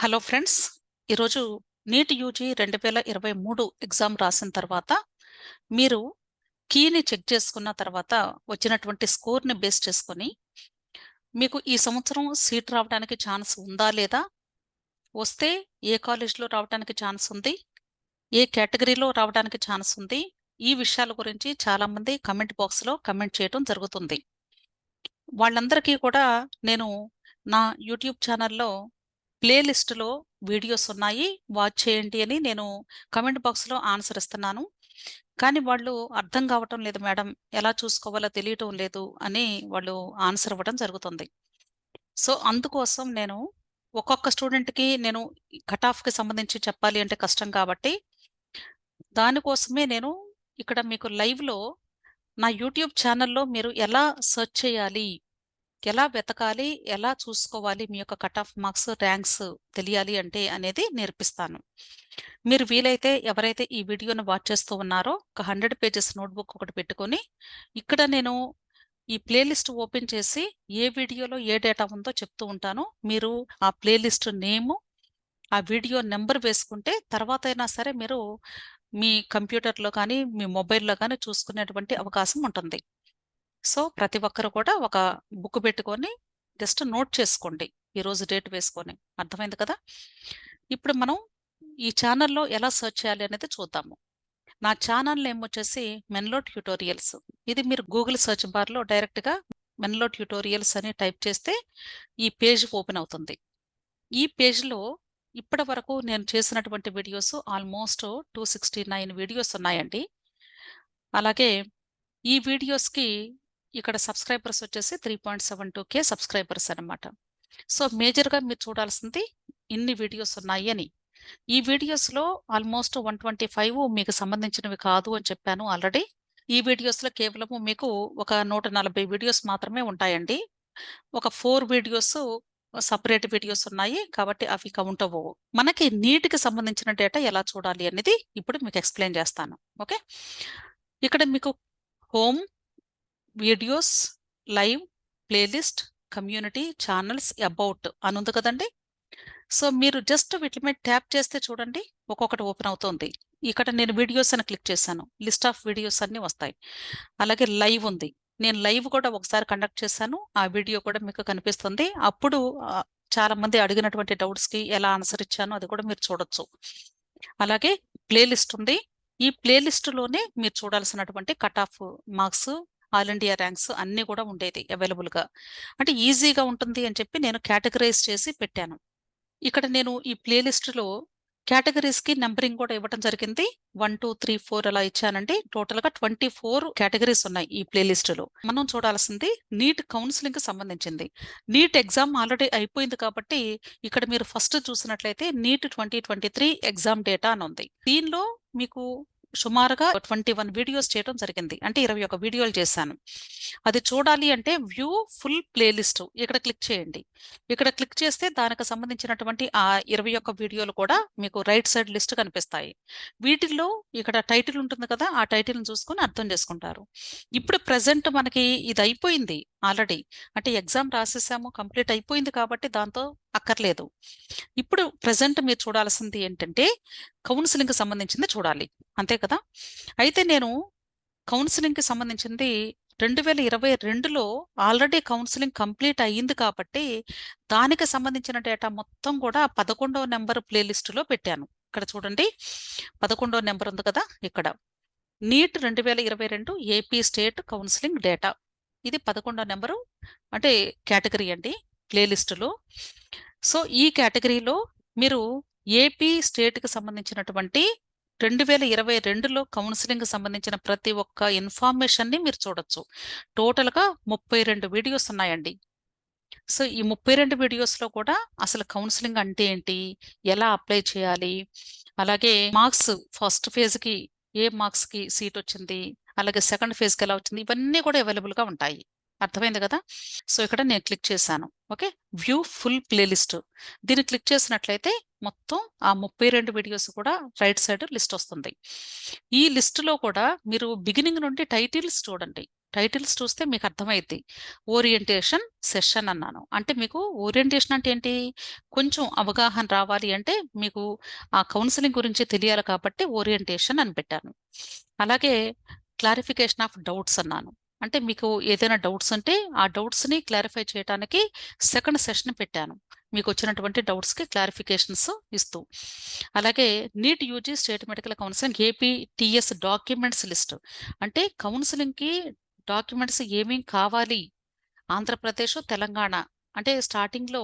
Hello friends, ఈరోజు NEET UG 2023 exam రాసిన తర్వాత మీరు కీని చెక్ చేసుకున్న తర్వాత వచ్చినటువంటి స్కోర్ని బేస్ చేసుకొని మీకు ఈ సంవత్సరం సీట్ రావడానికి ఛాన్స్ ఉందా లేదా, వస్తే ఏ కాలేజ్లో రావడానికి ఛాన్స్ ఉంది, ఏ కేటగిరీలో రావడానికి ఛాన్స్ ఉంది, ఈ విషయాల గురించి చాలామంది కమెంట్ బాక్స్లో కమెంట్ చేయడం జరుగుతుంది. వాళ్ళందరికీ కూడా నేను నా యూట్యూబ్ ఛానల్లో ప్లేలిస్టులో వీడియోస్ ఉన్నాయి, వాచ్ చేయండి అని నేను కమెంట్ బాక్స్లో ఆన్సర్ ఇస్తున్నాను. కానీ వాళ్ళు అర్థం కావటం లేదు మేడం, ఎలా చూసుకోవాలో తెలియటం లేదు అని వాళ్ళు ఆన్సర్ ఇవ్వడం జరుగుతుంది. సో అందుకోసం నేను ఒక్కొక్క స్టూడెంట్కి నేను కట్ ఆఫ్కి సంబంధించి చెప్పాలి అంటే కష్టం కాబట్టి దానికోసమే నేను ఇక్కడ మీకు లైవ్లో నా యూట్యూబ్ ఛానల్లో మీరు ఎలా సెర్చ్ చేయాలి, ఎలా వెతకాలి, ఎలా చూసుకోవాలి, మీ యొక్క కట్ ఆఫ్ మార్క్స్ ర్యాంక్స్ తెలియాలి అంటే అనేది నేర్పిస్తాను. మీరు వీలైతే ఎవరైతే ఈ వీడియోను వాచ్ చేస్తూ ఉన్నారో ఒక 100 పేజెస్ నోట్బుక్ ఒకటి పెట్టుకొని ఇక్కడ నేను ఈ ప్లేలిస్ట్ ఓపెన్ చేసి ఏ వీడియోలో ఏ డేటా ఉందో చెప్తూ ఉంటాను. మీరు ఆ ప్లేలిస్ట్ నేము, ఆ వీడియో నెంబర్ వేసుకుంటే తర్వాత అయినా సరే మీరు మీ కంప్యూటర్లో కానీ మీ మొబైల్లో కానీ చూసుకునేటువంటి అవకాశం ఉంటుంది. సో ప్రతి ఒక్కరు కూడా ఒక బుక్ పెట్టుకొని జస్ట్ నోట్ చేసుకోండి, ఈరోజు డేట్ వేసుకొని. అర్థమైంది కదా? ఇప్పుడు మనం ఈ ఛానల్లో ఎలా సెర్చ్ చేయాలి అనేది చూద్దాము. నా ఛానల్ నేమ్ వచ్చేసి మెన్లో ట్యూటోరియల్స్. ఇది మీరు గూగుల్ సెర్చ్ బార్లో డైరెక్ట్గా మెన్లో ట్యూటోరియల్స్ అని టైప్ చేస్తే ఈ పేజ్ ఓపెన్ అవుతుంది. ఈ పేజ్లో ఇప్పటి వరకు నేను చేసినటువంటి వీడియోస్ ఆల్మోస్ట్ 269 వీడియోస్ ఉన్నాయండి. అలాగే ఈ వీడియోస్కి ఇక్కడ సబ్స్క్రైబర్స్ వచ్చేసి 3.72K సబ్స్క్రైబర్స్ అనమాట. సో మేజర్గా మీరు చూడాల్సింది ఇన్ని వీడియోస్ ఉన్నాయి అని. ఈ వీడియోస్లో ఆల్మోస్ట్ 125 మీకు సంబంధించినవి కాదు అని చెప్పాను ఆల్రెడీ. ఈ వీడియోస్లో కేవలము మీకు ఒక 140 వీడియోస్ మాత్రమే ఉంటాయండి. ఒక 4 వీడియోస్ సపరేట్ వీడియోస్ ఉన్నాయి కాబట్టి అవి కౌంట్ అవ్వవు. మనకి నీట్కి సంబంధించిన డేటా ఎలా చూడాలి అనేది ఇప్పుడు మీకు ఎక్స్ప్లెయిన్ చేస్తాను. ఓకే, ఇక్కడ మీకు home, videos, live, playlist, community, channels, about అని ఉంది కదండి. సో మీరు జస్ట్ వీటి మీద ట్యాప్ చేస్తే చూడండి ఒక్కొక్కటి ఓపెన్ అవుతుంది. ఇక్కడ నేను వీడియోస్ అని క్లిక్ చేశాను, లిస్ట్ ఆఫ్ వీడియోస్ అన్నీ వస్తాయి. అలాగే లైవ్ ఉంది, నేను లైవ్ కూడా ఒకసారి కండక్ట్ చేశాను, ఆ వీడియో కూడా మీకు కనిపిస్తుంది. అప్పుడు చాలా మంది అడిగినటువంటి డౌట్స్కి ఎలా ఆన్సర్ ఇచ్చానో అది కూడా మీరు చూడొచ్చు. అలాగే ప్లేలిస్ట్ ఉంది, ఈ ప్లేలిస్టులోనే మీరు చూడాల్సినటువంటి cut off marks, all India ranks అన్నీ కూడా ఉండేది అవైలబుల్గా. అంటే ఈజీగా ఉంటుంది అని చెప్పి నేను కేటగరైజ్ చేసి పెట్టాను. ఇక్కడ నేను ఈ ప్లేలిస్ట్లో కేటగిరీస్కి నెంబరింగ్ కూడా ఇవ్వడం జరిగింది. 1, 2, 3, 4 అలా ఇచ్చానండి. టోటల్గా 24 కేటగిరీస్ ఉన్నాయి ఈ ప్లేలిస్టులో. మనం చూడాల్సింది నీట్ కౌన్సిలింగ్కి సంబంధించింది. నీట్ ఎగ్జామ్ ఆల్రెడీ అయిపోయింది కాబట్టి ఇక్కడ మీరు ఫస్ట్ చూసినట్లయితే నీట్ 2023 ఎగ్జామ్ డేటా అని ఉంది. దీనిలో మీకు సుమారుగా 21 వీడియోస్ చేయడం జరిగింది, అంటే 21 వీడియోలు చేశాను. అది చూడాలి అంటే వ్యూ ఫుల్ ప్లేలిస్ట్ ఇక్కడ క్లిక్ చేయండి. ఇక్కడ క్లిక్ చేస్తే దానికి సంబంధించినటువంటి ఆ 21 వీడియోలు కూడా మీకు రైట్ సైడ్ లిస్ట్ కనిపిస్తాయి. వీటిల్లో ఇక్కడ టైటిల్ ఉంటుంది కదా, ఆ టైటిల్ని చూసుకొని అర్థం చేసుకుంటారు. ఇప్పుడు ప్రజెంట్ మనకి ఇది అయిపోయింది ఆల్రెడీ, అంటే ఎగ్జామ్ రాసేసాము, కంప్లీట్ అయిపోయింది కాబట్టి దాంతో అక్కర్లేదు. ఇప్పుడు ప్రజెంట్ మీరు చూడాల్సింది ఏంటంటే కౌన్సిలింగ్కి సంబంధించింది చూడాలి, అంతే కదా. అయితే నేను కౌన్సిలింగ్కి సంబంధించింది 2022లో ఆల్రెడీ కౌన్సిలింగ్ కంప్లీట్ అయ్యింది కాబట్టి దానికి సంబంధించిన డేటా మొత్తం కూడా 11వ నెంబర్ ప్లేలిస్టులో పెట్టాను. ఇక్కడ చూడండి 11వ నెంబర్ ఉంది కదా, ఇక్కడ NEET 2022 AP state counselling data, ఇది 11వ నెంబరు, అంటే కేటగిరీ అండి ప్లేలిస్టులో. సో ఈ కేటగిరీలో మీరు ఏపీ స్టేట్కి సంబంధించినటువంటి 2022లో కౌన్సిలింగ్ సంబంధించిన ప్రతి ఒక్క ఇన్ఫర్మేషన్ని మీరు చూడొచ్చు. టోటల్గా 32 వీడియోస్ ఉన్నాయండి. సో ఈ 32 వీడియోస్లో కూడా అసలు కౌన్సిలింగ్ అంటే ఏంటి, ఎలా అప్లై చేయాలి, అలాగే మార్క్స్ ఫస్ట్ ఫేజ్కి ఏ మార్క్స్కి సీట్ వచ్చింది, అలాగే సెకండ్ ఫేజ్కి ఎలా వచ్చింది, ఇవన్నీ కూడా అవైలబుల్గా ఉంటాయి. అర్థమైంది కదా. సో ఇక్కడ నేను క్లిక్ చేశాను. ఓకే, వ్యూ ఫుల్ ప్లేలిస్ట్, దీన్ని క్లిక్ చేసినట్లయితే మొత్తం ఆ 32 వీడియోస్ కూడా రైట్ సైడ్ లిస్ట్ వస్తుంది. ఈ లిస్టులో కూడా మీరు బిగినింగ్ నుండి టైటిల్స్ చూడండి. టైటిల్స్ చూస్తే మీకు అర్థమైద్ది. ఓరియంటేషన్ సెషన్ అన్నాను. అంటే మీకు ఓరియంటేషన్ అంటే ఏంటి? కొంచెం అవగాహన రావాలి అంటే మీకు ఆ కౌన్సిలింగ్ గురించి తెలియాలి కాబట్టి ఓరియంటేషన్ అని పెట్టాను. అలాగే క్లారిఫికేషన్ ఆఫ్ డౌట్స్ అన్నాను. అంటే మీకు ఏదైనా డౌట్స్ ఉంటే ఆ డౌట్స్ని క్లారిఫై చేయడానికి సెకండ్ సెషన్ పెట్టాను. మీకు వచ్చినటువంటి డౌట్స్కి క్లారిఫికేషన్స్ ఇస్తూ. అలాగే NEET UG state medical counselling AP TS documents list. అంటే కౌన్సిలింగ్కి డాక్యుమెంట్స్ ఏమేం కావాలి ఆంధ్రప్రదేశ్, తెలంగాణ. అంటే స్టార్టింగ్లో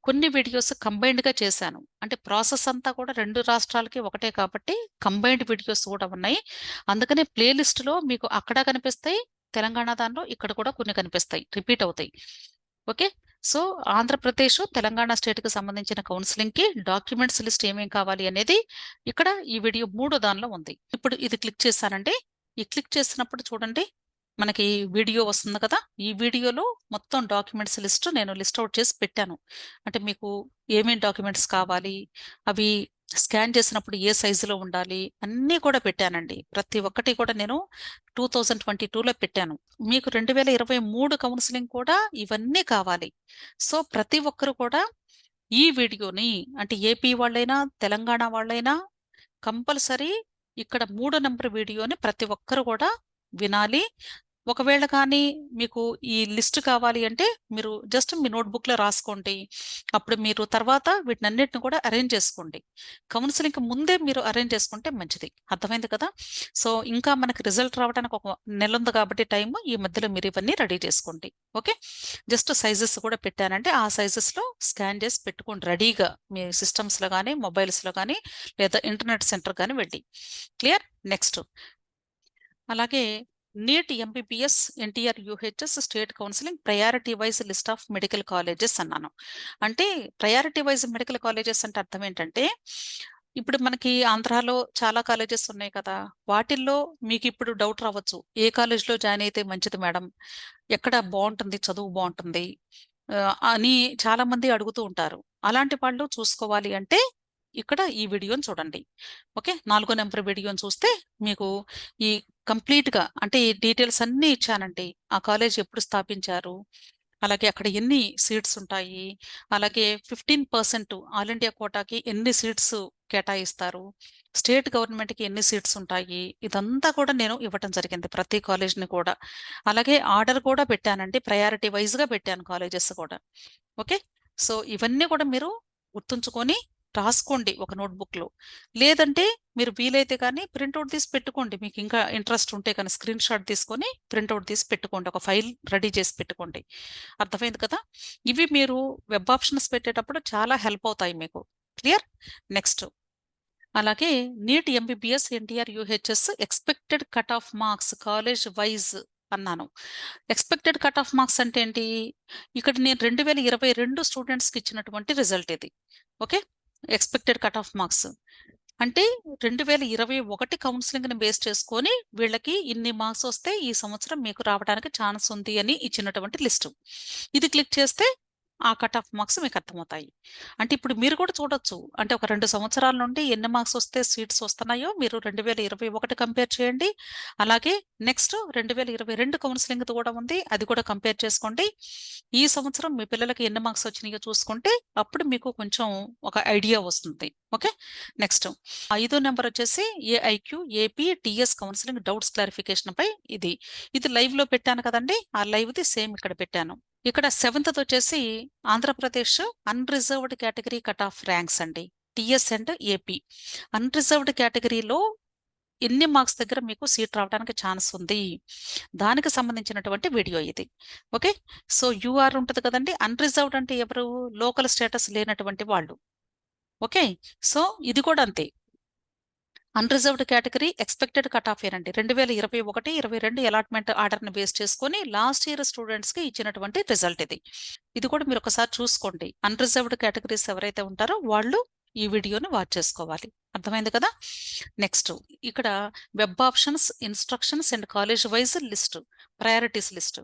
కొన్ని వీడియోస్ కంబైన్డ్గా చేశాను. అంటే ప్రాసెస్ అంతా కూడా 2 రాష్ట్రాలకి ఒకటే కాబట్టి కంబైన్డ్ వీడియోస్ కూడా ఉన్నాయి. అందుకనే ప్లేలిస్ట్లో మీకు అక్కడ కనిపిస్తాయి, తెలంగాణ దానిలో ఇక్కడ కూడా కొన్ని కనిపిస్తాయి, రిపీట్ అవుతాయి. ఓకే. సో ఆంధ్రప్రదేశ్, తెలంగాణ స్టేట్కి సంబంధించిన కౌన్సిలింగ్కి డాక్యుమెంట్స్ లిస్ట్ ఏమేం కావాలి అనేది ఇక్కడ ఈ వీడియో 3 దానిలో ఉంది. ఇప్పుడు ఇది క్లిక్ చేశానండి. ఈ క్లిక్ చేసినప్పుడు చూడండి మనకి వీడియో వస్తుంది కదా. ఈ వీడియోలో మొత్తం డాక్యుమెంట్స్ లిస్ట్ నేను లిస్ట్ అవుట్ చేసి పెట్టాను. అంటే మీకు ఏమేం డాక్యుమెంట్స్ కావాలి, అవి స్కాన్ చేసినప్పుడు ఏ సైజులో ఉండాలి, అన్నీ కూడా పెట్టానండి. ప్రతి ఒక్కటి కూడా నేను 2022లో పెట్టాను. మీకు 2023 కౌన్సిలింగ్ కూడా ఇవన్నీ కావాలి. సో ప్రతి ఒక్కరు కూడా ఈ వీడియోని అంటే ఏపీ వాళ్ళైనా, తెలంగాణ వాళ్ళైనా కంపల్సరీ ఇక్కడ 3 నంబర్ వీడియోని ప్రతి ఒక్కరు కూడా వినాలి. ఒకవేళ కానీ మీకు ఈ లిస్ట్ కావాలి అంటే మీరు జస్ట్ మీ నోట్‌బుక్‌లో రాసుకోండి. అప్పుడు మీరు తర్వాత వీటినన్నిటిని కూడా అరేంజ్ చేసుకోండి. కౌన్సెలింగ్‌కి ముందే మీరు అరేంజ్ చేసుకుంటే మంచిది. అర్థమైంది కదా! సో, ఇంకా మనకి రిజల్ట్ రావడానికి ఒక నెల ఉంది కాబట్టి టైము. ఈ మధ్యలో మీరు ఇవన్నీ రెడీ చేసుకోండి. ఓకే. జస్ట్ సైజెస్ కూడా పెట్టానంటే ఆ సైజెస్‌లో స్కాన్ చేసి పెట్టుకోండి రెడీగా. మీ సిస్టమ్స్‌లో గానీ, మొబైల్స్‌లో గానీ లేదా ఇంటర్నెట్ సెంటర్ గానీ వెళ్ళి. క్లియర్? నెక్స్ట్. అలాగే NEET MBBS NTR UHS state counselling priority wise list of medical colleges అన్నాను. అంటే ప్రయారిటీ వైజ్ మెడికల్ కాలేజెస్ అంటే అర్థం ఏంటంటే ఇప్పుడు మనకి ఆంధ్రాలో చాలా కాలేజెస్ ఉన్నాయి కదా. వాటిల్లో మీకు ఇప్పుడు డౌట్ రావచ్చు. ఏ కాలేజ్‌లో జాయిన్ అయితే మంచిది మేడం? ఎక్కడ బావుంటుంది, చదువు బావుంటుంది అని చాలామంది అడుగుతూ ఉంటారు. అలాంటి వాళ్ళు చూసుకోవాలి అంటే ఇక్కడ ఈ వీడియోని చూడండి. ఓకే. 4 నంబర్ వీడియోని చూస్తే మీకు ఈ కంప్లీట్‌గా అంటే ఈ డీటెయిల్స్ అన్నీ ఇచ్చానండి. ఆ కాలేజ్ ఎప్పుడు స్థాపించారు? అలాగే అక్కడ ఎన్ని సీట్స్ ఉంటాయి? అలాగే 15% ఆల్ ఇండియా కోటాకి ఎన్ని సీట్స్ కేటాయిస్తారు? స్టేట్ గవర్నమెంట్‌కి ఎన్ని సీట్స్ ఉంటాయి? ఇదంతా కూడా నేను ఇవ్వటం జరిగింది ప్రతి కాలేజ్‌ని కూడా. అలాగే ఆర్డర్ కూడా పెట్టానండి. ప్రయారిటీ వైస్‌గా పెట్టాను కాలేజెస్ కూడా. ఓకే. సో, ఇవన్నీ కూడా మీరు గుర్తుంచుకొని రాసుకోండి ఒక నోట్‌బుక్‌లో. లేదంటే మీరు వీలైతే కానీ ప్రింటౌట్ తీసి పెట్టుకోండి. మీకు ఇంకా ఇంట్రెస్ట్ ఉంటే కానీ స్క్రీన్ షాట్ తీసుకొని ప్రింటౌట్ తీసి పెట్టుకోండి. ఒక ఫైల్ రెడీ చేసి పెట్టుకోండి. అర్థమైంది కదా! ఇవి మీరు వెబ్ ఆప్షన్స్ పెట్టేటప్పుడు చాలా హెల్ప్ అవుతాయి మీకు. క్లియర్? నెక్స్ట్. అలాగే NEET MBBS NTR UHS expected cut off marks college wise అన్నాను. ఎక్స్‌పెక్టెడ్ కట్ ఆఫ్ మార్క్స్ అంటే ఏంటి? ఇక్కడ నేను 2022 స్టూడెంట్స్‌కి ఇచ్చినటువంటి రిజల్ట్ ఇది. Okay. Expected cut off marks. అంటే 2021 కౌన్సెలింగ్‌ని బేస్ చేసుకొని వీళ్ళకి ఇన్ని మార్క్స్ వస్తే ఈ సంవత్సరం మీకు రావడానికి ఛాన్స్ ఉంది అని ఇచ్చినటువంటి లిస్టు. ఇది క్లిక్ చేస్తే ఆ కట్ ఆఫ్ మార్క్స్ మీకు అర్థమవుతాయి. అంటే ఇప్పుడు మీరు కూడా చూడొచ్చు. అంటే ఒక 2 సంవత్సరాల నుండి ఎన్ని మార్క్స్ వస్తే సీట్స్ వస్తున్నాయో మీరు 2021 కంపేర్ చేయండి. అలాగే నెక్స్ట్ 2022 కౌన్సెలింగ్‌ది కూడా ఉంది. అది కూడా కంపేర్ చేసుకోండి. ఈ సంవత్సరం మీ పిల్లలకి ఎన్ని మార్క్స్ వచ్చినాయో చూసుకుంటే అప్పుడు మీకు కొంచెం ఒక ఐడియా వస్తుంది. ఓకే. నెక్స్ట్. ఐదో నంబర్ వచ్చేసి AIQ AP TS counselling doubts clarification పై ఇది. ఇది లైవ్‌లో పెట్టాను కదండీ! ఆ లైవ్‌ది సేమ్ ఇక్కడ పెట్టాను. ఇక్కడ సెవెంత్‌ది వచ్చేసి Andhra Pradesh unreserved category cut off ranks అండి. TS and AP. అన్‌రిజర్వ్డ్ కేటగిరీలో ఎన్ని మార్క్స్ దగ్గర మీకు సీట్ రావడానికి ఛాన్స్ ఉంది. దానికి సంబంధించినటువంటి వీడియో ఇది. ఓకే. సో, యూఆర్ ఉంటది కదండీ! అన్‌రిజర్వ్డ్ అంటే ఎవరు? లోకల్ స్టేటస్ లేనటువంటి వాళ్ళు. ఓకే. సో, ఇది కూడా అంతే. Unreserved category expected cut of ఏనండి. 2021, 22 అలాట్‌మెంట్ ఆర్డర్‌ని బేస్ చేసుకొని లాస్ట్ ఇయర్ స్టూడెంట్స్‌కి ఇచ్చినటువంటి రిజల్ట్ ఇది. ఇది కూడా మీరు ఒకసారి చూసుకోండి. అన్‌రిజర్వ్డ్ కేటగరీస్ ఎవరైతే ఉంటారో వాళ్ళు ఈ వీడియోని వాచ్ చేసుకోవాలి. అర్థమైంది కదా! నెక్స్ట్. ఇక్కడ web options, instructions and college wise list, priorities list.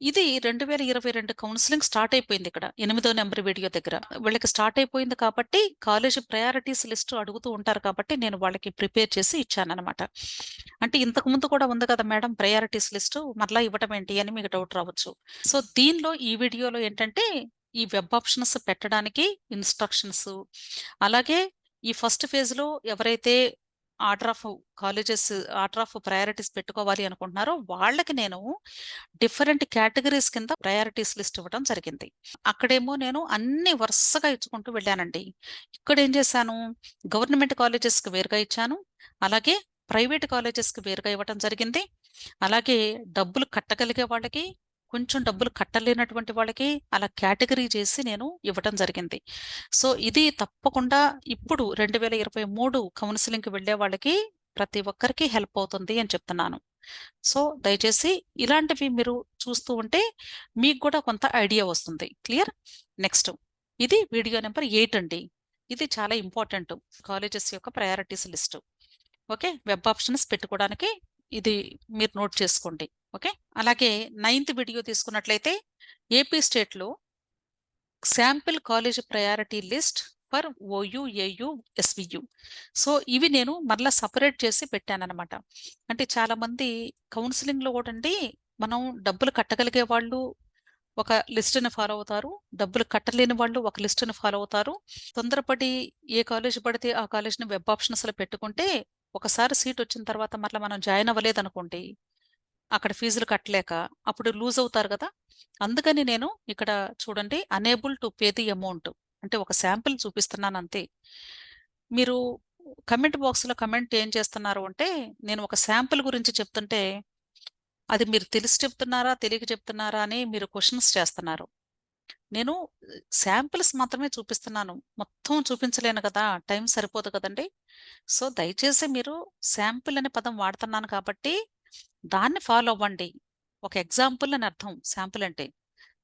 ఇది 2022 కౌన్సెలింగ్ స్టార్ట్ అయిపోయింది ఇక్కడ. 8దో నంబర్ వీడియో దగ్గర. వీళ్ళకి స్టార్ట్ అయిపోయింది కాబట్టి, కాలేజీ ప్రయారిటీస్ లిస్ట్ అడుగుతూ ఉంటారు కాబట్టి, నేను వాళ్ళకి ప్రిపేర్ చేసి ఇచ్చాననమాట. అంటే ఇంతకు ముందు కూడా ఉంది కదా మేడం ప్రయారిటీస్ లిస్టు, మరలా ఇవ్వటం ఏంటి అని మీకు డౌట్ రావచ్చు. సో, దీనిలో ఈ వీడియోలో ఏంటంటే, ఈ వెబ్ ఆప్షన్స్ పెట్టడానికి ఇన్‌స్ట్రక్షన్స్, అలాగే ఈ ఫస్ట్ ఫేజ్‌లో ఎవరైతే order of colleges order of priorities పెట్టుకోవాలి అనుకుంటున్నారో, వాళ్ళకి నేను డిఫరెంట్ కేటగరీస్ కింద ప్రయారిటీస్ లిస్ట్ ఇవ్వడం జరిగింది. అక్కడేమో నేను అన్ని వరుసగా ఇచ్చుకుంటూ వెళ్ళానండి. ఇక్కడేం చేశాను, గవర్నమెంట్ కాలేజెస్‌కి వేరుగా ఇచ్చాను. అలాగే ప్రైవేట్ కాలేజెస్‌కి వేరుగా ఇవ్వటం జరిగింది. అలాగే డబ్బులు కట్టగలిగే వాళ్ళకి, కొంచెం డబ్బులు కట్టలేనటువంటి వాళ్ళకి అలా కేటగరీ చేసి నేను ఇవ్వటం జరిగింది. సో, ఇది తప్పకుండా ఇప్పుడు 2023 కౌన్సెలింగ్‌కి వెళ్ళే వాళ్ళకి ప్రతి ఒక్కరికి హెల్ప్ అవుతుంది అని చెప్తున్నాను. సో, దయచేసి ఇలాంటివి మీరు చూస్తూ ఉంటే మీకు కూడా కొంత ఐడియా వస్తుంది. క్లియర్? నెక్స్ట్ ఇది వీడియో నంబర్ 8 అండి. ఇది చాలా ఇంపార్టెంట్. కాలేజెస్ యొక్క priorities list. Okay. Web options పెట్టుకోవడానికి ఇది మీరు నోట్ చేసుకోండి. ఓకే. అలాగే 9థ్ వీడియో తీసుకున్నట్లయితే ఏపీ స్టేట్‌లో sample college priority list for OU, AU, SVU. So, ఇవి నేను మరలా సెపరేట్ చేసి పెట్టాననమాట. అంటే చాలామంది కౌన్సెలింగ్‌లో గూడండి మనం డబ్బులు కట్టగలిగే వాళ్ళు ఒక లిస్ట్‌ని ఫాలో అవుతారు. డబ్బులు కట్టలేని వాళ్ళు ఒక లిస్ట్‌ని ఫాలో అవుతారు. తొందరపడి ఏ కాలేజ్ పడితే ఆ కాలేజ్‌ని వెబ్ ఆప్షన్స్‌లో పెట్టుకుంటే ఒకసారి సీట్ వచ్చిన తర్వాత మరలా మనం జాయిన్ అవ్వలేదనుకోండి, అక్కడ ఫీజులు కట్టలేక అప్పుడు లూజ్ అవుతారు గదా! అందుకని నేను ఇక్కడ చూడండి unable to pay the amount అంటే ఒక శాంపిల్ చూపిస్తున్నానంతే. మీరు కమెంట్ బాక్స్‌లో కమెంట్ ఏం చేస్తున్నారు అంటే, నేను ఒక శాంపిల్ గురించి చెప్తుంటే, అది మీరు తెలిసి చెప్తున్నారా? తెలియక చెప్తున్నారా? అని మీరు క్వెషన్స్ చేస్తున్నారు. నేను శాంపిల్స్ మాత్రమే చూపిస్తున్నాను. మొత్తం చూపించలేను కదా! టైం సరిపోదు కదండీ! సో, దయచేసి మీరు శాంపిల్ అనే పదం వాడుతున్నాను కాబట్టి, దాన్ని ఫాలో అవ్వండి. ఒక ఎగ్జాంపుల్ అని అర్థం శాంపిల్ అంటే.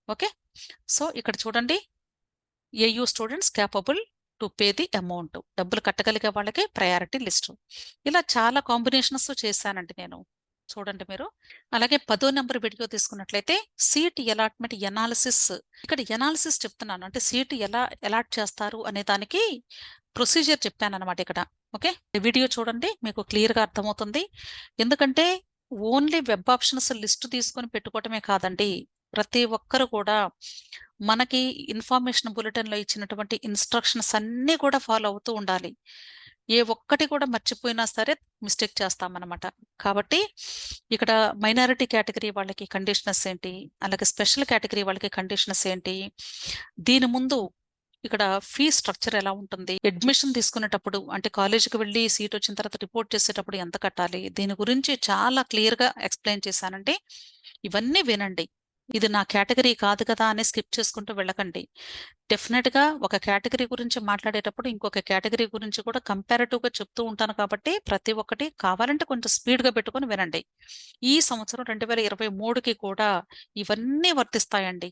ఓకే. సో, ఇక్కడ చూడండి. AU students capable to pay the amount. డబ్బులు కట్టగలిగే వాళ్ళకి ప్రయారిటీ లిస్టు. ఇలా చాలా కాంబినేషన్స్ చేశానండి నేను. చూడండి మీరు. అలాగే 10వ నంబర్ వీడియో తీసుకున్నట్లయితే సీట్ అలాట్‌మెంట్ ఎనాలిసిస్. ఇక్కడ ఎనాలిసిస్ చెప్తున్నాను. అంటే సీట్ ఎలా అలాట్ చేస్తారు అనే దానికి ప్రొసీజర్ చెప్పాననమాట ఇక్కడ. ఓకే. ఈ వీడియో చూడండి. మీకు క్లియర్‌గా అర్థమవుతుంది. ఎందుకంటే ఓన్లీ వెబ్ ఆప్షన్స్ లిస్ట్ తీసుకొని పెట్టుకోవటమే కాదండి. ప్రతి ఒక్కరు కూడా మనకి ఇన్ఫర్మేషన్ బులెటిన్‌లో ఇచ్చినటువంటి ఇన్‌స్ట్రక్షన్స్ అన్నీ కూడా ఫాలో అవుతూ ఉండాలి. ఏ ఒక్కటి కూడా మర్చిపోయినా సరే మిస్టేక్ చేస్తామనమాట. కాబట్టి ఇక్కడ మైనారిటీ కేటగిరీ వాళ్ళకి కండిషనర్స్ ఏంటి? అలాగే స్పెషల్ కేటగిరీ వాళ్ళకి కండిషనర్స్ ఏంటి? దీని ముందు ఇక్కడ ఫీ స్ట్రక్చర్ ఎలా ఉంటుంది? అడ్మిషన్ తీసుకునేటప్పుడు అంటే కాలేజ్‌కి వెళ్లి సీట్ వచ్చిన తర్వాత రిపోర్ట్ చేసేటప్పుడు ఎంత కట్టాలి? దీని గురించి చాలా క్లియర్‌గా ఎక్స్‌ప్లెయిన్ చేశానండి. ఇవన్నీ వినండి. ఇది నా కేటగరీ కాదు కదా! అని స్కిప్ చేసుకుంటూ వెళ్ళకండి. డెఫినిట్‌గా ఒక కేటగరీ గురించి మాట్లాడేటప్పుడు ఇంకొక కేటగరీ గురించి కూడా కంపారిటివ్‌గా చెప్తూ ఉంటాను కాబట్టి ప్రతి ఒక్కటి కావాలంటే కొంచెం స్పీడ్‌గా పెట్టుకొని వినండి. ఈ సంవత్సరం 2023కి కూడా ఇవన్నీ వర్తిస్తాయండి.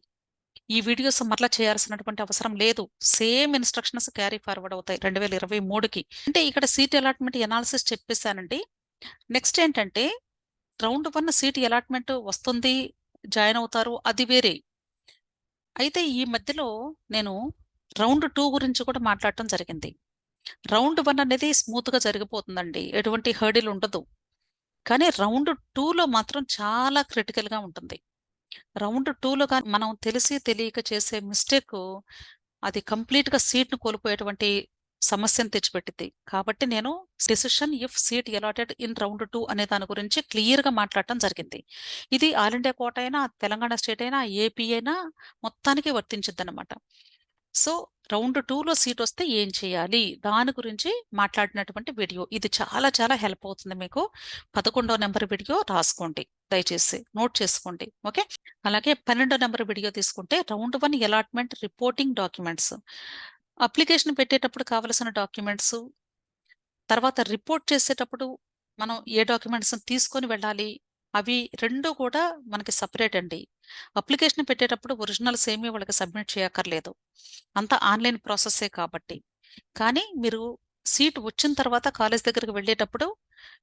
ఈ వీడియోస్ మరలా చేయాల్సినటువంటి అవసరం లేదు. సేమ్ ఇన్‌స్ట్రక్షన్స్ క్యారీ ఫార్వర్డ్ అవుతాయి 2023కి. అంటే ఇక్కడ సీట్ అలాట్‌మెంట్ ఎనాలిసిస్ చెప్పేసానండి. నెక్స్ట్ ఏంటంటే రౌండ్ 1 సీట్ అలాట్‌మెంట్ వస్తుంది. జాయిన్ అవుతారు. అది వేరే. అయితే ఈ మధ్యలో నేను రౌండ్ 2 గురించి కూడా మాట్లాడటం జరిగింది. రౌండ్ 1 అనేది స్మూత్‌గా జరిగిపోతుందండి. ఎటువంటి హర్డిల్ ఉండదు. కానీ రౌండ్ 2లో మాత్రం చాలా క్రిటికల్‌గా ఉంటుంది. రౌండ్ 2లో గాని మనం తెలిసి తెలియక చేసే మిస్టేకు అది కంప్లీట్‌గా సీట్‌ని కోల్పోయేటువంటి సమస్యను తెచ్చిపెట్టిద్ది. కాబట్టి నేను decision if seat allotted in round 2 అనే దాని గురించి క్లియర్‌గా మాట్లాడటం జరిగింది. ఇది ఆల్ ఇండియా కోట అయినా, తెలంగాణ స్టేట్ అయినా, ఏపీ అయినా మొత్తానికి వర్తించిద్దనమాట. సో, రౌండ్ 2లో సీటొస్తే ఏం చేయాలి? దాని గురించి మాట్లాడినటువంటి వీడియో. ఇది చాలా చాలా హెల్ప్ అవుతుంది మీకు. 11వ నంబర్ వీడియో రాసుకోండి. దయచేసి నోట్ చేసుకోండి. ఓకే. అలాగే 12వ నంబర్ వీడియో తీసుకుంటే round 1 allotment reporting documents. Application పెట్టేటప్పుడు కావాల్సిన డాక్యుమెంట్స్, తర్వాత రిపోర్ట్ చేసేటప్పుడు మనం ఏ డాక్యుమెంట్స్‌ని తీసుకొని వెళ్ళాలి. అవి 2 కూడా మనకి సెపరేట్ అండి. అప్లికేషన్ పెట్టేటప్పుడు ఒరిజినల్స్ ఏమి వాళ్ళకి సబ్మిట్ చేయక్కర్లేదు. అంతా ఆన్‌లైన్ ప్రాసెస్సే కాబట్టి. కానీ మీరు సీట్ వచ్చిన తర్వాత కాలేజ్ దగ్గరికి వెళ్ళేటప్పుడు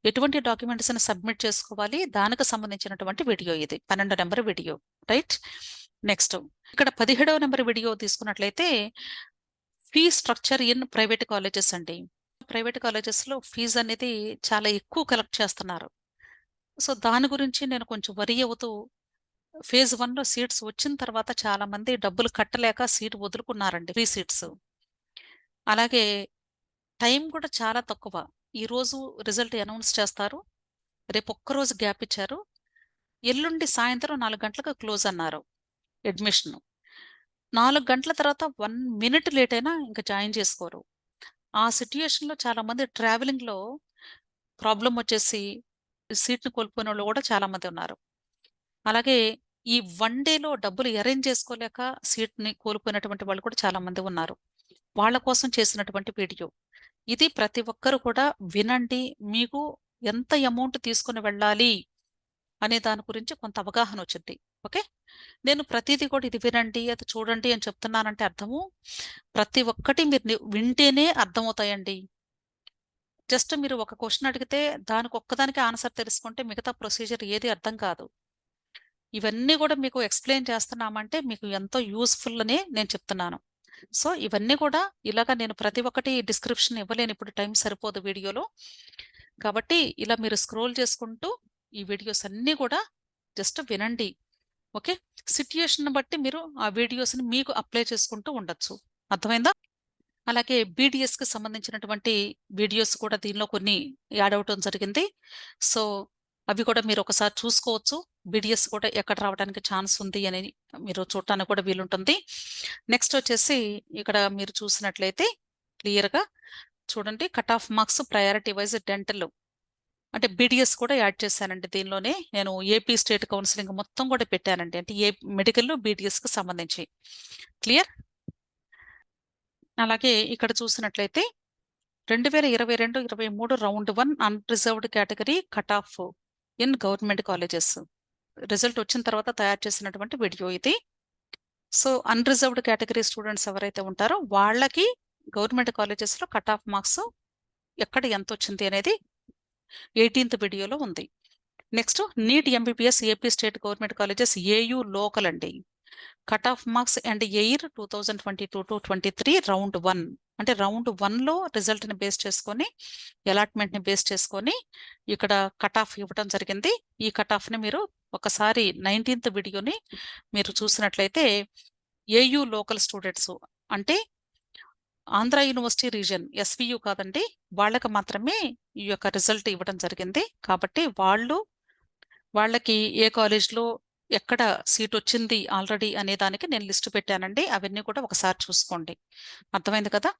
ఎటువంటి డాక్యుమెంట్స్ని సబ్మిట్ చేసుకోవాలి, దానికి సంబంధించినటువంటి వీడియో ఇది 12 నెంబర్ వీడియో, రైట్. నెక్స్ట్ ఇక్కడ 17వ నెంబర్ వీడియో తీసుకున్నట్లయితే fee structure in private colleges అండి. ప్రైవేట్ కాలేజెస్లో ఫీజు అనేది చాలా ఎక్కువ కలెక్ట్ చేస్తున్నారు. సో దాని గురించి నేను కొంచెం వరి అవుతూ ఫేజ్ 1లో సీట్స్ వచ్చిన తర్వాత చాలా మంది డబ్బులు కట్టలేక సీట్ వదులుకున్నారండి, ఫ్రీ సీట్స్. అలాగే టైం కూడా చాలా తక్కువ. ఈరోజు రిజల్ట్ అనౌన్స్ చేస్తారు, రేపు ఒక్కరోజు గ్యాప్ ఇచ్చారు, ఎల్లుండి సాయంత్రం 4 గంటలకు క్లోజ్ అన్నారు అడ్మిషన్. 4 గంటల తర్వాత 1 మినిట్ లేట్ అయినా ఇంకా జాయిన్ చేసుకోరు. ఆ సిట్యుయేషన్లో చాలా మంది ట్రావెలింగ్లో ప్రాబ్లం వచ్చేసి సీట్ని కోల్పోయిన వాళ్ళు కూడా చాలా మంది ఉన్నారు. అలాగే ఈ 1 డేలో డబ్బులు అరేంజ్ చేసుకోలేక సీట్ని కోల్పోయినటువంటి వాళ్ళు కూడా చాలా మంది ఉన్నారు. వాళ్ళ కోసం చేసినటువంటి వీడియో ఇది. ప్రతి ఒక్కరు కూడా వినండి, మీకు ఎంత అమౌంట్ తీసుకుని వెళ్ళాలి అనే దాని గురించి కొంత అవగాహన వచ్చింది. ఓకే, నేను ప్రతిదీ కూడా ఇది వినండి, అది చూడండి అని చెప్తున్నానంటే అర్థము ప్రతి ఒక్కటి మీరు వింటేనే అర్థమవుతాయండి. జస్ట్ మీరు ఒక క్వశ్చన్ అడిగితే దానికి ఒక్కదానికి ఆన్సర్ తెలుసుకుంటే మిగతా ప్రొసీజర్ ఏది అర్థం కాదు. ఇవన్నీ కూడా మీకు ఎక్స్ప్లెయిన్ చేస్తున్నామంటే మీకు ఎంతో యూస్ఫుల్ అని నేను చెప్తున్నాను. సో ఇవన్నీ కూడా ఇలాగా నేను ప్రతి ఒక్కటి డిస్క్రిప్షన్ ఇవ్వలేను, ఇప్పుడు టైం సరిపోదు వీడియోలో. కాబట్టి ఇలా మీరు స్క్రోల్ చేసుకుంటూ ఈ వీడియోస్ అన్నీ కూడా జస్ట్ వినండి. ఓకే, సిట్యుయేషన్ బట్టి మీరు ఆ వీడియోస్ని మీకు అప్లై చేసుకుంటూ ఉండొచ్చు. అర్థమైందా? అలాగే బీడిఎస్కి సంబంధించినటువంటి వీడియోస్ కూడా దీనిలో కొన్ని యాడ్ అవటం జరిగింది. సో అవి కూడా మీరు ఒకసారి చూసుకోవచ్చు. బీడిఎస్ కూడా ఎక్కడ రావడానికి ఛాన్స్ ఉంది అని మీరు చూడటానికి కూడా వీలుంటుంది. నెక్స్ట్ వచ్చేసి ఇక్కడ మీరు చూసినట్లయితే క్లియర్గా చూడండి, cut off marks priority wise dental అంటే బీడిఎస్ కూడా యాడ్ చేశానండి. దీనిలోనే నేను ఏపీ స్టేట్ కౌన్సిలింగ్ మొత్తం కూడా పెట్టానండి, అంటే ఏ మెడికల్ బీడిఎస్కి సంబంధించి. క్లియర్? అలాగే ఇక్కడ చూసినట్లయితే 2022-23 round 1 unreserved category cut of in government colleges result వచ్చిన తర్వాత తయారు చేసినటువంటి వీడియో ఇది. సో అన్రిజర్వ్డ్ కేటగిరీ స్టూడెంట్స్ ఎవరైతే ఉంటారో వాళ్ళకి గవర్నమెంట్ కాలేజెస్లో కట్ ఆఫ్ మార్క్స్ ఎక్కడ ఎంత వచ్చింది అనేది 18th వీడియోలో ఉంది. Next NEET MBBS AP state government colleges AU local అండి. Cut off marks and AIR 2022-23 round 1 అంటే రౌండ్ 1లో రిజల్ట్ని బేస్ చేసుకొని అలాట్మెంట్ని బేస్ చేసుకొని ఇక్కడ కట్ ఆఫ్ ఇవ్వడం జరిగింది. ఈ కట్ ఆఫ్ని మీరు ఒకసారి 19th వీడియోని మీరు చూసినట్లయితే ఏయూ లోకల్ స్టూడెంట్స్ అంటే ఆంధ్ర యూనివర్సిటీ రీజన్ ఎస్వియు కాదండి, వాళ్ళకి మాత్రమే ఈ యొక్క రిజల్ట్ ఇవ్వడం జరిగింది. కాబట్టి వాళ్ళకి ఏ కాలేజ్లో ఎక్కడ సీట్ వచ్చింది ఆల్రెడీ అనే దానికి నేను లిస్ట్ పెట్టానండి. అవన్నీ కూడా ఒకసారి చూసుకోండి. అర్థమైంది కదా?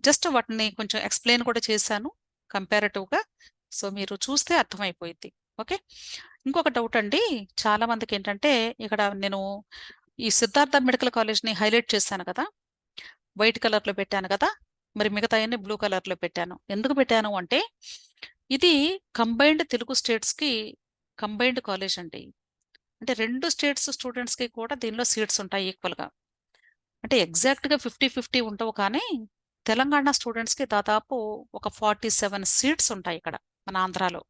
జస్ట్ వాటిని కొంచెం ఎక్స్ప్లెయిన్ కూడా చేశాను కంపారిటివ్గా. సో మీరు చూస్తే అర్థమైపోయింది. ఓకే, ఇంకొక డౌట్ అండి, చాలా మందికి ఏంటంటే ఇక్కడ నేను ఈ సిద్ధార్థ మెడికల్ కాలేజ్ని హైలైట్ చేశాను కదా, వైట్ కలర్లో పెట్టాను కదా, మరి మిగతా అన్ని బ్లూ కలర్లో పెట్టాను. ఎందుకు పెట్టాను అంటే ఇది కంబైన్డ్ తెలుగు స్టేట్స్కి కంబైన్డ్ కాలేజ్ అండి. అంటే 2 స్టేట్స్ స్టూడెంట్స్కి కూడా దీనిలో సీట్స్ ఉంటాయి ఈక్వల్గా. అంటే ఎగ్జాక్ట్గా 50-50 ఉండవు, కానీ తెలంగాణ స్టూడెంట్స్కి దాదాపు ఒక 47 సీట్స్ ఉంటాయి ఇక్కడ మన ఆంధ్రాలో,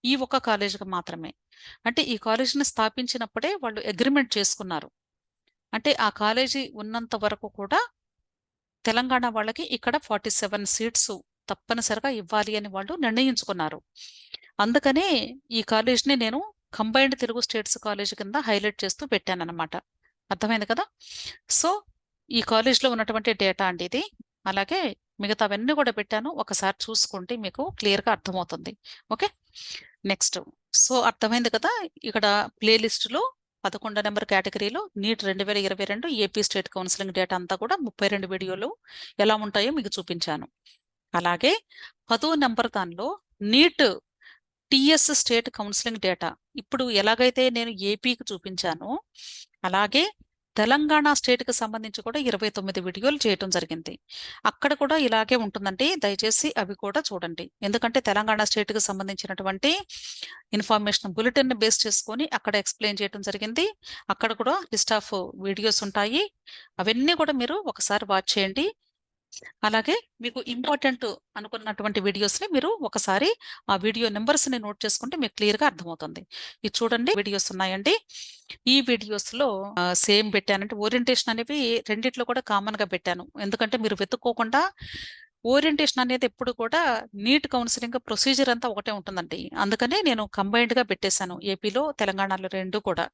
ఈ ఒక్క కాలేజీకి మాత్రమే. అంటే ఈ కాలేజీని స్థాపించినప్పుడే వాళ్ళు అగ్రిమెంట్ చేసుకున్నారు. అంటే ఆ కాలేజీ ఉన్నంత వరకు కూడా తెలంగాణ వాళ్ళకి ఇక్కడ 47 సీట్స్ తప్పనిసరిగా ఇవ్వాలి అని వాళ్ళు నిర్ణయించుకున్నారు. అందుకనే ఈ కాలేజ్ని నేను కంబైన్డ్ తెలుగు స్టేట్స్ కాలేజ్ కింద హైలైట్ చేస్తూ పెట్టానన్నమాట. అర్థమైంది కదా? సో ఈ కాలేజ్లో ఉన్నటువంటి డేటా అండి ఇది. అలాగే మిగతావన్నీ కూడా పెట్టాను, ఒకసారి చూసుకుంటే మీకు క్లియర్గా అర్థమవుతుంది. Okay, next. సో అర్థమైంది కదా, ఇక్కడ ప్లేలిస్టులో 11 నెంబర్ కేటగిరీలో NEET 2022 AP state counselling data అంతా కూడా 32 వీడియోలు ఎలా ఉంటాయో మీకు చూపించాను. అలాగే 10వ నెంబర్ దానిలో NEET TS state counselling data ఇప్పుడు ఎలాగైతే నేను ఏపీకి చూపించానో అలాగే తెలంగాణ స్టేట్కి సంబంధించి కూడా 29 వీడియోలు చేయటం జరిగింది. అక్కడ కూడా ఇలాగే ఉంటుందండి, దయచేసి అవి కూడా చూడండి. ఎందుకంటే తెలంగాణ స్టేట్కి సంబంధించినటువంటి ఇన్ఫర్మేషన్ బులెటిన్ని బేస్ చేసుకొని అక్కడ ఎక్స్ప్లెయిన్ చేయడం జరిగింది. అక్కడ కూడా లిస్ట్ ఆఫ్ వీడియోస్ ఉంటాయి, అవన్నీ కూడా మీరు ఒకసారి వాచ్ చేయండి. అలాగే మీకు ఇంపార్టెంట్ అనుకున్నటువంటి వీడియోస్ని మీరు ఒకసారి ఆ వీడియో నెంబర్స్ని నోట్ చేసుకుంటే మీకు క్లియర్గా అర్థమవుతుంది. ఇది చూడండి, వీడియోస్ ఉన్నాయండి. ఈ వీడియోస్లో సేమ్ పెట్టానంటే ఓరియంటేషన్ అనేవి రెండిట్లో కూడా కామన్గా పెట్టాను. ఎందుకంటే మీరు వెతుక్కోకుండా, ఓరియంటేషన్ అనేది ఎప్పుడు కూడా నీట్ కౌన్సిలింగ్ ప్రొసీజర్ అంతా ఒకటే ఉంటుందండి. అందుకనే నేను కంబైన్డ్గా పెట్టేశాను, ఏపీలో తెలంగాణలో రెండు కూడా.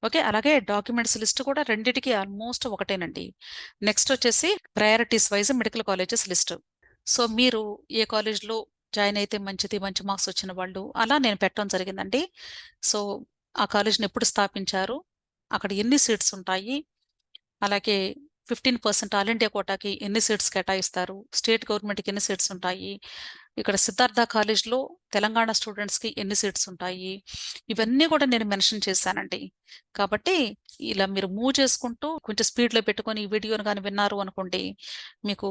ఓకే, అలాగే డాక్యుమెంట్స్ లిస్ట్ కూడా రెండిటికి ఆల్మోస్ట్ ఒకటేనండి. నెక్స్ట్ వచ్చేసి priorities wise medical colleges list. So మీరు ఏ కాలేజ్లో జాయిన్ అయితే మంచిది, మంచి మార్క్స్ వచ్చిన వాళ్ళు, అలా నేను పెట్టడం జరిగిందండి. సో ఆ కాలేజ్ని ఎప్పుడు స్థాపించారు, అక్కడ ఎన్ని సీట్స్ ఉంటాయి, అలాగే 15% ఆల్ ఇండియా కోటాకి ఎన్ని సీట్స్ కేటాయిస్తారు, స్టేట్ గవర్నమెంట్కి ఎన్ని సీట్స్ ఉంటాయి, ఇక్కడ సిద్ధార్థ కాలేజ్లో తెలంగాణ స్టూడెంట్స్కి ఎన్ని సీట్స్ ఉంటాయి, ఇవన్నీ కూడా నేను మెన్షన్ చేశానండి. కాబట్టి ఇలా మీరు మూవ్ చేసుకుంటూ కొంచెం స్పీడ్లో పెట్టుకొని ఈ వీడియోని కానీ విన్నారు అనుకోండి, మీకు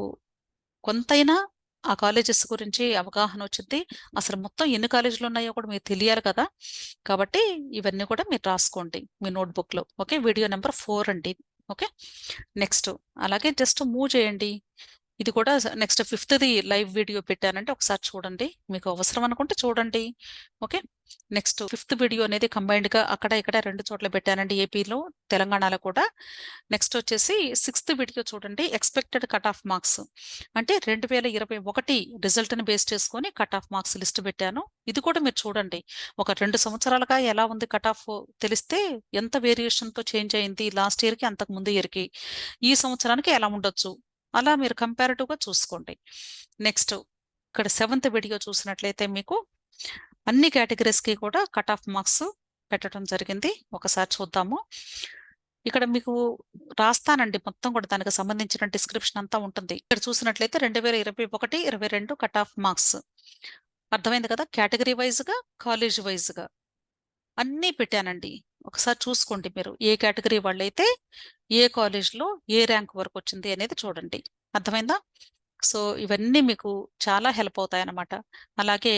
కొంతైనా ఆ కాలేజెస్ గురించి అవగాహన వచ్చింది. అసలు మొత్తం ఎన్ని కాలేజీలు ఉన్నాయో కూడా మీకు తెలియాలి కదా. కాబట్టి ఇవన్నీ కూడా మీరు రాసుకోండి మీ నోట్బుక్లో. ఓకే, వీడియో నెంబర్ 4 అండి. ఓకే, నెక్స్ట్ అలాగే జస్ట్ మూవ్ చేయండి. ఇది కూడా నెక్స్ట్ 5th లైవ్ వీడియో పెట్టానంటే ఒకసారి చూడండి, మీకు అవసరం అనుకుంటే చూడండి. ఓకే, నెక్స్ట్ 5th వీడియో అనేది కంబైన్డ్గా అక్కడ ఇక్కడ రెండు చోట్ల పెట్టానండి, ఏపీలో తెలంగాణలో కూడా. నెక్స్ట్ వచ్చేసి 6th వీడియో చూడండి, ఎక్స్పెక్టెడ్ కట్ ఆఫ్ మార్క్స్. అంటే 2021 రిజల్ట్ని బేస్ చేసుకొని కట్ ఆఫ్ మార్క్స్ లిస్ట్ పెట్టాను. ఇది కూడా మీరు చూడండి, ఒక 2 సంవత్సరాలుగా ఎలా ఉంది కట్ ఆఫ్ తెలిస్తే ఎంత వేరియేషన్తో చేంజ్ అయింది లాస్ట్ ఇయర్కి అంతకు ముందు ఇయర్కి, ఈ సంవత్సరానికి ఎలా ఉండొచ్చు, అలా మీరు కంపారిటివ్గా చూసుకోండి. నెక్స్ట్ ఇక్కడ 7th వీడియో చూసినట్లయితే మీకు అన్ని కేటగిరీస్కి కూడా కట్ ఆఫ్ మార్క్స్ పెట్టడం జరిగింది. ఒకసారి చూద్దాము. ఇక్కడ మీకు రాస్తానండి మొత్తం కూడా, దానికి సంబంధించిన డిస్క్రిప్షన్ అంతా ఉంటుంది. ఇక్కడ చూసినట్లయితే 2021, 22 కట్ ఆఫ్ మార్క్స్ అర్థమైంది కదా. కేటగిరీ వైజ్గా, కాలేజ్ వైజ్గా అన్నీ పెట్టానండి. ఒకసారి చూసుకోండి మీరు, ఏ కేటగిరీ వాళ్ళైతే ఏ కాలేజ్లో ఏ ర్యాంక్ వరకు వచ్చింది అనేది చూడండి. అర్థమైందా? సో ఇవన్నీ మీకు చాలా హెల్ప్ అవుతాయి అన్నమాట. అలాగే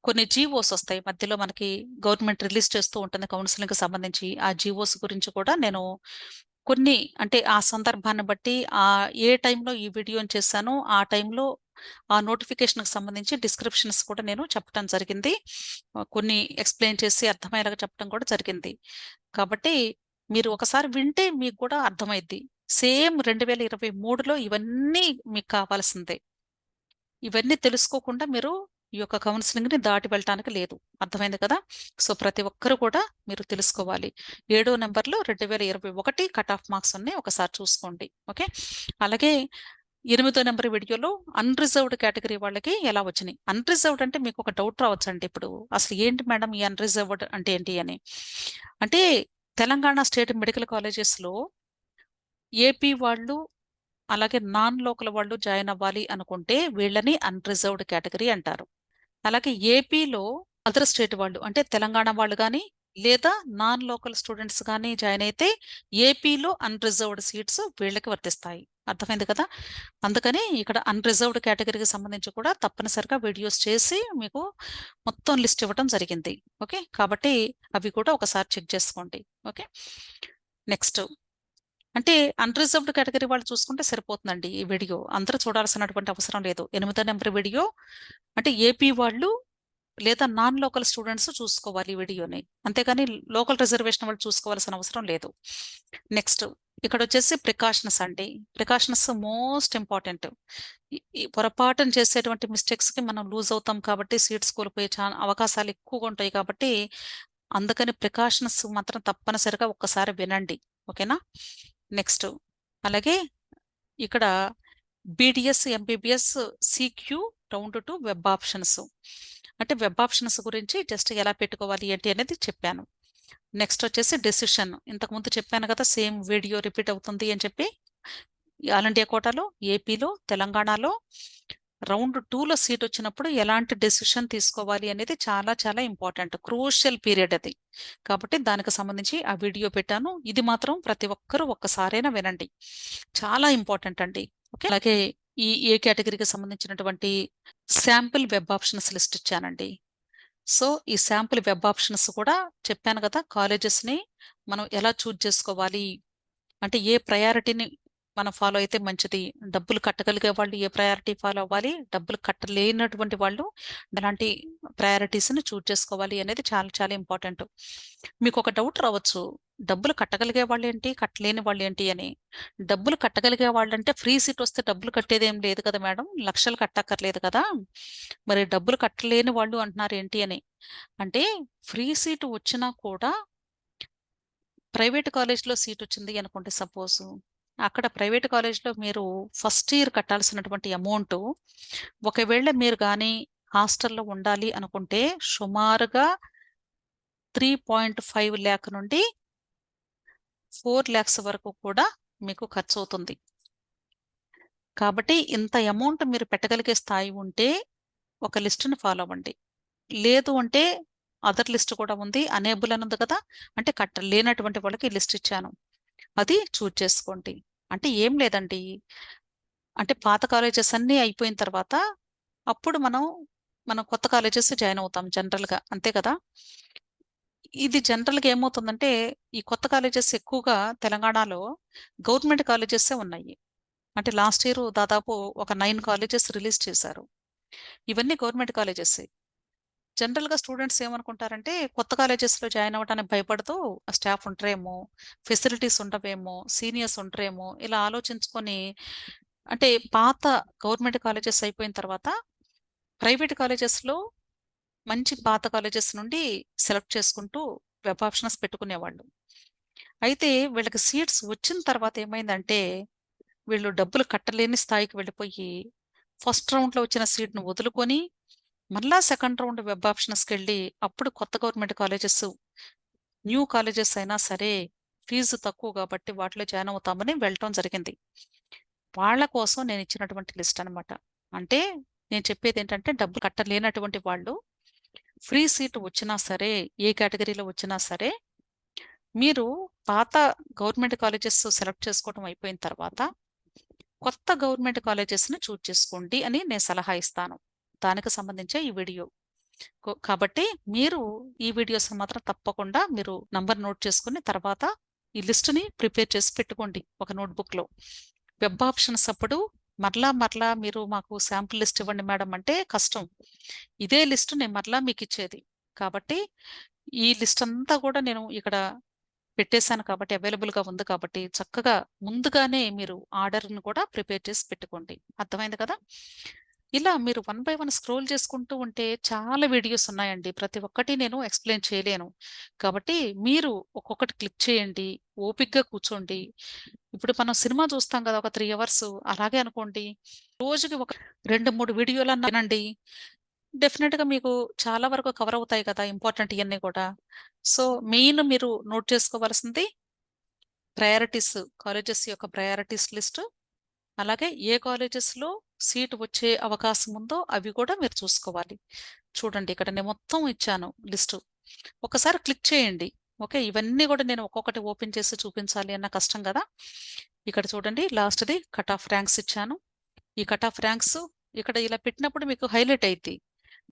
కొన్ని జీవోస్ వస్తాయి మధ్యలో, మనకి గవర్నమెంట్ రిలీజ్ చేస్తూ ఉంటుంది కౌన్సిలింగ్కి సంబంధించి. ఆ జీవోస్ గురించి కూడా నేను కొన్ని, అంటే ఆ సందర్భాన్ని బట్టి ఏ టైంలో ఈ వీడియోని చేశానో ఆ టైంలో ఆ నోటిఫికేషన్కి సంబంధించి డిస్క్రిప్షన్స్ కూడా నేను చెప్పడం జరిగింది. కొన్ని ఎక్స్ప్లెయిన్ చేసి అర్థమయ్యేలాగా చెప్పడం కూడా జరిగింది. కాబట్టి మీరు ఒకసారి వింటే మీకు కూడా అర్థమైద్ది. సేమ్ 2023లో ఇవన్నీ మీకు కావాల్సిందే. ఇవన్నీ తెలుసుకోకుండా మీరు ఈ యొక్క కౌన్సిలింగ్ని దాటి వెళ్ళటానికి లేదు. అర్థమైంది కదా. సో ప్రతి ఒక్కరు కూడా మీరు తెలుసుకోవాలి. 7వ నెంబర్లో 2021 కట్ ఆఫ్ మార్క్స్ ఉన్నాయి, ఒకసారి చూసుకోండి. ఓకే, అలాగే 8వ నెంబర్ వీడియోలో అన్రిజర్వ్డ్ కేటగిరీ వాళ్ళకి ఎలా వచ్చినాయి. అన్రిజర్వ్డ్ అంటే మీకు ఒక డౌట్ రావచ్చండి, ఇప్పుడు అసలు ఏంటి మేడం ఈ అన్రిజర్వ్డ్ అంటే ఏంటి అని. అంటే తెలంగాణ స్టేట్ మెడికల్ కాలేజెస్లో ఏపీ వాళ్ళు అలాగే నాన్ లోకల్ వాళ్ళు జాయిన్ అవ్వాలి అనుకుంటే వీళ్ళని అన్రిజర్వ్డ్ కేటగిరీ అంటారు. అలాగే ఏపీలో అదర్ స్టేట్ వాళ్ళు, అంటే తెలంగాణ వాళ్ళు కానీ లేదా నాన్ లోకల్ స్టూడెంట్స్ కానీ జాయిన్ అయితే ఏపీలో అన్రిజర్వ్డ్ సీట్స్ వీళ్ళకి వర్తిస్తాయి. అర్థమైంది కదా. అందుకని ఇక్కడ అన్రిజర్వ్డ్ కేటగిరీకి సంబంధించి కూడా తప్పనిసరిగా వీడియోస్ చేసి మీకు మొత్తం లిస్ట్ ఇవ్వడం జరిగింది. ఓకే, కాబట్టి అవి కూడా ఒకసారి చెక్ చేసుకోండి. ఓకే, నెక్స్ట్ అంటే అన్రిజర్వ్డ్ కేటగిరీ వాళ్ళు చూసుకుంటే సరిపోతుందండి. ఈ వీడియో అందరూ చూడాల్సినటువంటి అవసరం లేదు. 8వ నెంబర్ వీడియో అంటే ఏపీ వాళ్ళు లేదా నాన్ లోకల్ స్టూడెంట్స్ చూసుకోవాలి ఈ వీడియోని, అంతేగాని లోకల్ రిజర్వేషన్ వాళ్ళు చూసుకోవాల్సిన అవసరం లేదు. నెక్స్ట్ ఇక్కడ వచ్చేసి ప్రికాషన్స్ అండి. Precautions most important. ఈ పొరపాటున చేసేటువంటి మిస్టేక్స్కి మనం లూజ్ అవుతాం కాబట్టి, సీట్స్ కోల్పోయే అవకాశాలు ఎక్కువగా ఉంటాయి కాబట్టి, అందుకని ప్రికాషన్స్ మాత్రం తప్పనిసరిగా ఒక్కసారి వినండి. ఓకేనా. నెక్స్ట్ అలాగే ఇక్కడ BDS, MBBS, CQ round 2 web options. అంటే వెబ్ ఆప్షన్స్ గురించి జస్ట్ ఎలా పెట్టుకోవాలి ఏంటి అనేది చెప్పాను. నెక్స్ట్ వచ్చేసి డెసిషన్, ఇంతకుముందు చెప్పాను కదా, సేమ్ వీడియో రిపీట్ అవుతుంది అని చెప్పి. ఆల్ ఇండియా కోటాలో, ఏపీలో, తెలంగాణలో రౌండ్ 2లో సీట్ వచ్చినప్పుడు ఎలాంటి డెసిషన్ తీసుకోవాలి అనేది చాలా చాలా ఇంపార్టెంట్, క్రూషియల్ పీరియడ్ అది. కాబట్టి దానికి సంబంధించి ఆ వీడియో పెట్టాను. ఇది మాత్రం ప్రతి ఒక్కరూ ఒక్కసారైనా వినండి, చాలా ఇంపార్టెంట్ అండి. ఓకే, అలాగే ఏ కేటగిరీకి సంబంధించినటువంటి శాంపిల్ వెబ్ ఆప్షన్స్ లిస్ట్ ఇచ్చానండి. సో ఈ శాంపిల్ వెబ్ ఆప్షన్స్ కూడా చెప్పాను కదా, కాలేజెస్ని మనం ఎలా చూజ్ చేసుకోవాలి, అంటే ఏ ప్రయారిటీని మనం ఫాలో అయితే మంచిది. డబ్బులు కట్టగలిగే వాళ్ళు ఏ ప్రయారిటీ ఫాలో అవ్వాలి, డబ్బులు కట్టలేనటువంటి వాళ్ళు ఎలాంటి ప్రయారిటీస్ని చూజ్ చేసుకోవాలి అనేది చాలా చాలా ఇంపార్టెంట్. మీకు ఒక డౌట్ రావచ్చు, డబ్బులు కట్టగలిగే వాళ్ళు ఏంటి, కట్టలేని వాళ్ళు ఏంటి అని. డబ్బులు కట్టగలిగే వాళ్ళంటే ఫ్రీ సీట్ వస్తే డబ్బులు కట్టేది ఏం లేదు కదా మేడం, లక్షలు కట్టక్కర్లేదు కదా, మరి డబ్బులు కట్టలేని వాళ్ళు అంటున్నారు ఏంటి అని. అంటే ఫ్రీ సీటు వచ్చినా కూడా ప్రైవేట్ కాలేజ్లో సీట్ వచ్చింది అనుకోండి సపోజ్, అక్కడ ప్రైవేట్ కాలేజ్లో మీరు ఫస్ట్ ఇయర్ కట్టాల్సినటువంటి అమౌంట్, ఒకవేళ మీరు కానీ హాస్టల్లో ఉండాలి అనుకుంటే సుమారుగా 3.5 ల్యాక్ నుండి 4 ల్యాక్స్ వరకు కూడా మీకు ఖర్చు అవుతుంది. కాబట్టి ఇంత అమౌంట్ మీరు పెట్టగలిగే స్థాయి ఉంటే ఒక లిస్టును ఫాలో అవ్వండి. లేదు అంటే అదర్ లిస్ట్ కూడా ఉంది, అనేబుల్ అని ఉంది కదా, అంటే కట్టలేనటువంటి వాళ్ళకి లిస్ట్ ఇచ్చాను, అది చూజ్ చేసుకోండి. అంటే ఏం లేదండి, అంటే పాత కాలేజెస్ అన్నీ అయిపోయిన తర్వాత అప్పుడు మనం కొత్త కాలేజెస్ జాయిన్ అవుతాం జనరల్గా, అంతే కదా. ఇది జనరల్గా ఏమవుతుందంటే ఈ కొత్త కాలేజెస్ ఎక్కువగా తెలంగాణలో గవర్నమెంట్ కాలేజెస్ ఉన్నాయి. అంటే లాస్ట్ ఇయర్ దాదాపు ఒక 9 కాలేజెస్ రిలీజ్ చేశారు. ఇవన్నీ గవర్నమెంట్ కాలేజెస్. జనరల్గా స్టూడెంట్స్ ఏమనుకుంటారంటే కొత్త కాలేజెస్లో జాయిన్ అవ్వడానికి భయపడుతూ స్టాఫ్ ఉంటారేమో, ఫెసిలిటీస్ ఉండవేమో, సీనియర్స్ ఉంటారేమో, ఇలా ఆలోచించుకొని, అంటే పాత గవర్నమెంట్ కాలేజెస్ అయిపోయిన తర్వాత ప్రైవేట్ కాలేజెస్లో మంచి పాత కాలేజెస్ నుండి సెలెక్ట్ చేసుకుంటూ వెబ్ ఆప్షన్స్ పెట్టుకునేవాళ్ళు. అయితే వీళ్ళకి సీట్స్ వచ్చిన తర్వాత ఏమైందంటే వీళ్ళు డబ్బులు కట్టలేని స్థాయికి వెళ్ళిపోయి ఫస్ట్ రౌండ్లో వచ్చిన సీట్ను వదులుకొని మళ్ళా సెకండ్ రౌండ్ వెబ్ ఆప్షన్స్కి వెళ్ళి అప్పుడు కొత్త గవర్నమెంట్ కాలేజెస్, న్యూ కాలేజెస్ అయినా సరే ఫీజు తక్కువ కాబట్టి వాటిలో జాయిన్ అవుతామని వెళ్ళటం జరిగింది. వాళ్ళ కోసం నేను ఇచ్చినటువంటి లిస్ట్ అనమాట. అంటే నేను చెప్పేది ఏంటంటే డబ్బు కట్టలేనటువంటి వాళ్ళు ఫ్రీ సీట్ వచ్చినా సరే, ఏ కేటగిరీలో వచ్చినా సరే, మీరు పాత గవర్నమెంట్ కాలేజెస్ సెలెక్ట్ చేసుకోవడం అయిపోయిన తర్వాత కొత్త గవర్నమెంట్ కాలేజెస్ని చూజ్ చేసుకోండి అని నేను సలహా ఇస్తాను. దానికి సంబంధించే ఈ వీడియో. కాబట్టి మీరు ఈ వీడియోస్ మాత్రం తప్పకుండా మీరు నంబర్ నోట్ చేసుకుని తర్వాత ఈ లిస్టుని ప్రిపేర్ చేసి పెట్టుకోండి ఒక నోట్బుక్లో. వెబ్ ఆప్షన్స్ అప్పుడు మరలా మరలా మీరు మాకు శాంపుల్ లిస్ట్ ఇవ్వండి మేడం అంటే కష్టం. ఇదే లిస్ట్ నేను మరలా మీకు ఇచ్చేది. కాబట్టి ఈ లిస్ట్ అంతా కూడా నేను ఇక్కడ పెట్టేశాను కాబట్టి అవైలబుల్గా ఉంది కాబట్టి చక్కగా ముందుగానే మీరు ఆర్డర్ను కూడా ప్రిపేర్ చేసి పెట్టుకోండి. అర్థమైంది కదా. ఇలా మీరు 1 బై 1 స్క్రోల్ చేసుకుంటూ ఉంటే చాలా వీడియోస్ ఉన్నాయండి, ప్రతి ఒక్కటి నేను ఎక్స్ప్లెయిన్ చేయలేను. కాబట్టి మీరు ఒక్కొక్కటి క్లిక్ చేయండి, ఓపిక్గా కూర్చోండి. ఇప్పుడు మనం సినిమా చూస్తాం కదా ఒక 3 అవర్స్, అలాగే అనుకోండి రోజుకి ఒక 2-3 వీడియోలన్నా వినండి. డెఫినెట్గా మీకు చాలా వరకు కవర్ అవుతాయి కదా ఇంపార్టెంట్ ఇవన్నీ కూడా. సో మెయిన్ మీరు నోట్ చేసుకోవాల్సింది ప్రయారిటీస్, కాలేజెస్ యొక్క ప్రయారిటీస్ లిస్ట్, అలాగే ఏ కాలేజెస్లో సీట్ వచ్చే అవకాశం ఉందో అవి కూడా మీరు చూసుకోవాలి. చూడండి ఇక్కడ నేను మొత్తం ఇచ్చాను లిస్టు, ఒకసారి క్లిక్ చేయండి. ఓకే, ఇవన్నీ కూడా నేను ఒక్కొక్కటి ఓపెన్ చేసి చూపించాలి అన్న కష్టం కదా. ఇక్కడ చూడండి లాస్ట్ది కట్ ఆఫ్ ర్యాంక్స్ ఇచ్చాను. ఈ కట్ ఆఫ్ ర్యాంక్స్ ఇక్కడ ఇలా పెట్టినప్పుడు మీకు హైలైట్ అయింది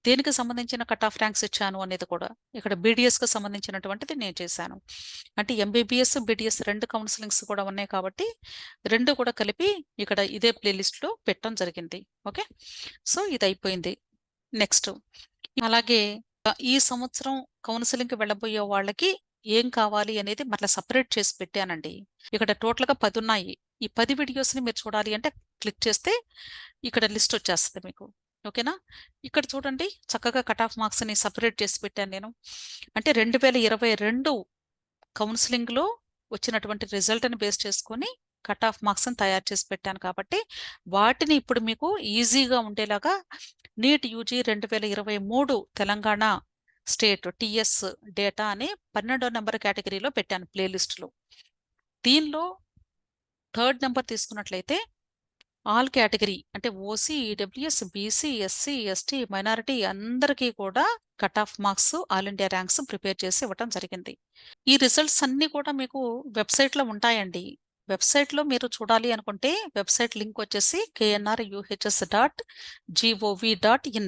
దేనికి సంబంధించిన కట్ ఆఫ్ ర్యాంక్స్ ఇచ్చాను అనేది కూడా. ఇక్కడ బీడీఎస్కి సంబంధించినటువంటిది నేను చేశాను. అంటే ఎంబీబీఎస్ బీడీఎస్ రెండు కౌన్సిలింగ్స్ కూడా ఉన్నాయి కాబట్టి రెండు కూడా కలిపి ఇక్కడ ఇదే ప్లేలిస్ట్లో పెట్టడం జరిగింది. ఓకే, సో ఇది అయిపోయింది. నెక్స్ట్ అలాగే ఈ సంవత్సరం కౌన్సిలింగ్కి వెళ్ళబోయే వాళ్ళకి ఏం కావాలి అనేది మళ్ళీ సపరేట్ చేసి పెట్టానండి. ఇక్కడ టోటల్గా 10 ఉన్నాయి. ఈ 10 వీడియోస్ని మీరు చూడాలి అంటే క్లిక్ చేస్తే ఇక్కడ లిస్ట్ వచ్చేస్తుంది మీకు. ఓకేనా, ఇక్కడ చూడండి చక్కగా కట్ ఆఫ్ మార్క్స్ని సపరేట్ చేసి పెట్టాను నేను. అంటే 2022 కౌన్సిలింగ్లో వచ్చినటువంటి రిజల్ట్ని బేస్ చేసుకొని కట్ ఆఫ్ మార్క్స్ని తయారు చేసి పెట్టాను కాబట్టి వాటిని ఇప్పుడు మీకు ఈజీగా ఉండేలాగా NEET UG 2023 Telangana state TS data అని 12వ నెంబర్ కేటగిరీలో పెట్టాను ప్లేలిస్ట్లో. దీనిలో 3rd నెంబర్ తీసుకున్నట్లయితే ఆల్ కేటగిరీ అంటే OC, EWS, BC, SC, ST, minority అందరికీ కూడా cut off marks all India ranks prepare చేసి ఇవ్వటం జరిగింది. ఈ రిజల్ట్స్ అన్నీ కూడా మీకు వెబ్సైట్లో ఉంటాయండి. వెబ్సైట్లో మీరు చూడాలి అనుకుంటే వెబ్సైట్ లింక్ వచ్చేసి knruhs.gov.in.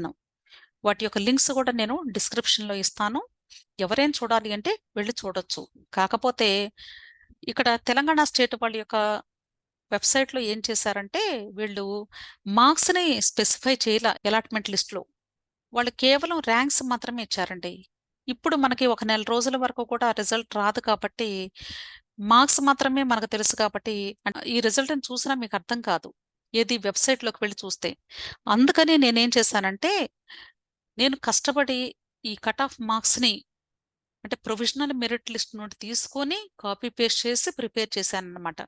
వాటి యొక్క లింక్స్ కూడా నేను డిస్క్రిప్షన్లో ఇస్తాను. ఎవరైనా చూడాలి అంటే వెళ్ళి చూడొచ్చు. కాకపోతే ఇక్కడ తెలంగాణ స్టేట్ వాళ్ళ యొక్క వెబ్సైట్‌లో ఏం చేశారంటే వీళ్ళు మార్క్స్‌ని స్పెసిఫై చేయలా అలాట్‌మెంట్ లిస్ట్‌లో. వాళ్ళు కేవలం ర్యాంక్స్ మాత్రమే ఇచ్చారండి. ఇప్పుడు మనకి ఒక నెల రోజుల వరకు కూడా రిజల్ట్ రాదు కాబట్టి, మార్క్స్ మాత్రమే మనకు తెలుసు కాబట్టి, ఈ రిజల్ట్‌ని చూసినా మీకు అర్థం కాదు. ఏది వెబ్సైట్‌లోకి వెళ్లి చూస్తే. అందుకని నేనేం చేశానంటే, నేను కష్టపడి ఈ కట్ ఆఫ్ మార్క్స్‌ని అంటే ప్రొవిజనల్ మెరిట్ లిస్ట్ నుండి తీసుకొని కాపీ పేస్ట్ చేసి ప్రిపేర్ చేశానన్నమాట.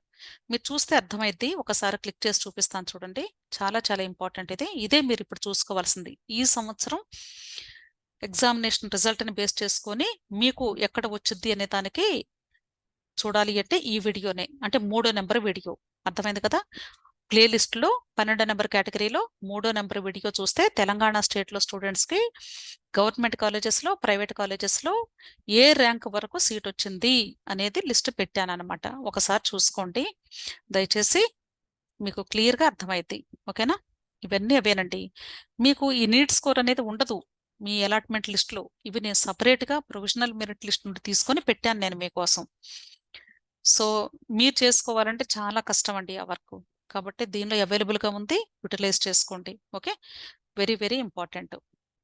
మీరు చూస్తే అర్థమైద్ది. ఒకసారి క్లిక్ చేసి చూపిస్తాను చూడండి. చాలా చాలా ఇంపార్టెంట్ ఇది. ఇదే మీరిప్పుడు చూసుకోవాల్సింది. ఈ సంవత్సరం ఎగ్జామినేషన్ రిజల్ట్‌ని బేస్ చేసుకొని మీకు ఎక్కడ వచ్చిద్ది అనే దానికి చూడాలి అంటే ఈ వీడియోనే. అంటే మూడో నంబర్ వీడియో. అర్థమైంది కదా! ప్లే లిస్ట్‌లో 12 నంబర్ కేటగిరీలో మూడో నంబర్ వీడియో చూస్తే తెలంగాణ స్టేట్‌లో స్టూడెంట్స్‌కి గవర్నమెంట్ కాలేజెస్‌లో, ప్రైవేట్ కాలేజెస్‌లో ఏ ర్యాంక్ వరకు సీటొచ్చింది అనేది లిస్ట్ పెట్టాననమాట. ఒకసారి చూసుకోండి. దయచేసి మీకు క్లియర్‌గా అర్థమైద్ది. ఓకేనా? ఇవన్నీ అవేనండి. మీకు ఈ నీట్ స్కోర్ అనేది ఉండదు. మీ అలాట్‌మెంట్ లిస్ట్‌లో. ఇవి నేను సెపరేట్‌గా ప్రొవిజనల్ మెరిట్ లిస్ట్ నుండి తీసుకొని పెట్టాను నేను మీకోసం. సో, మీరు చేసుకోవాలంటే చాలా కష్టమండి ఆ వర్కు. కాబట్టి దీనిలో అవైలబుల్‌గా ఉంది. యుటిలైజ్ చేసుకోండి. ఓకే. Very, very important.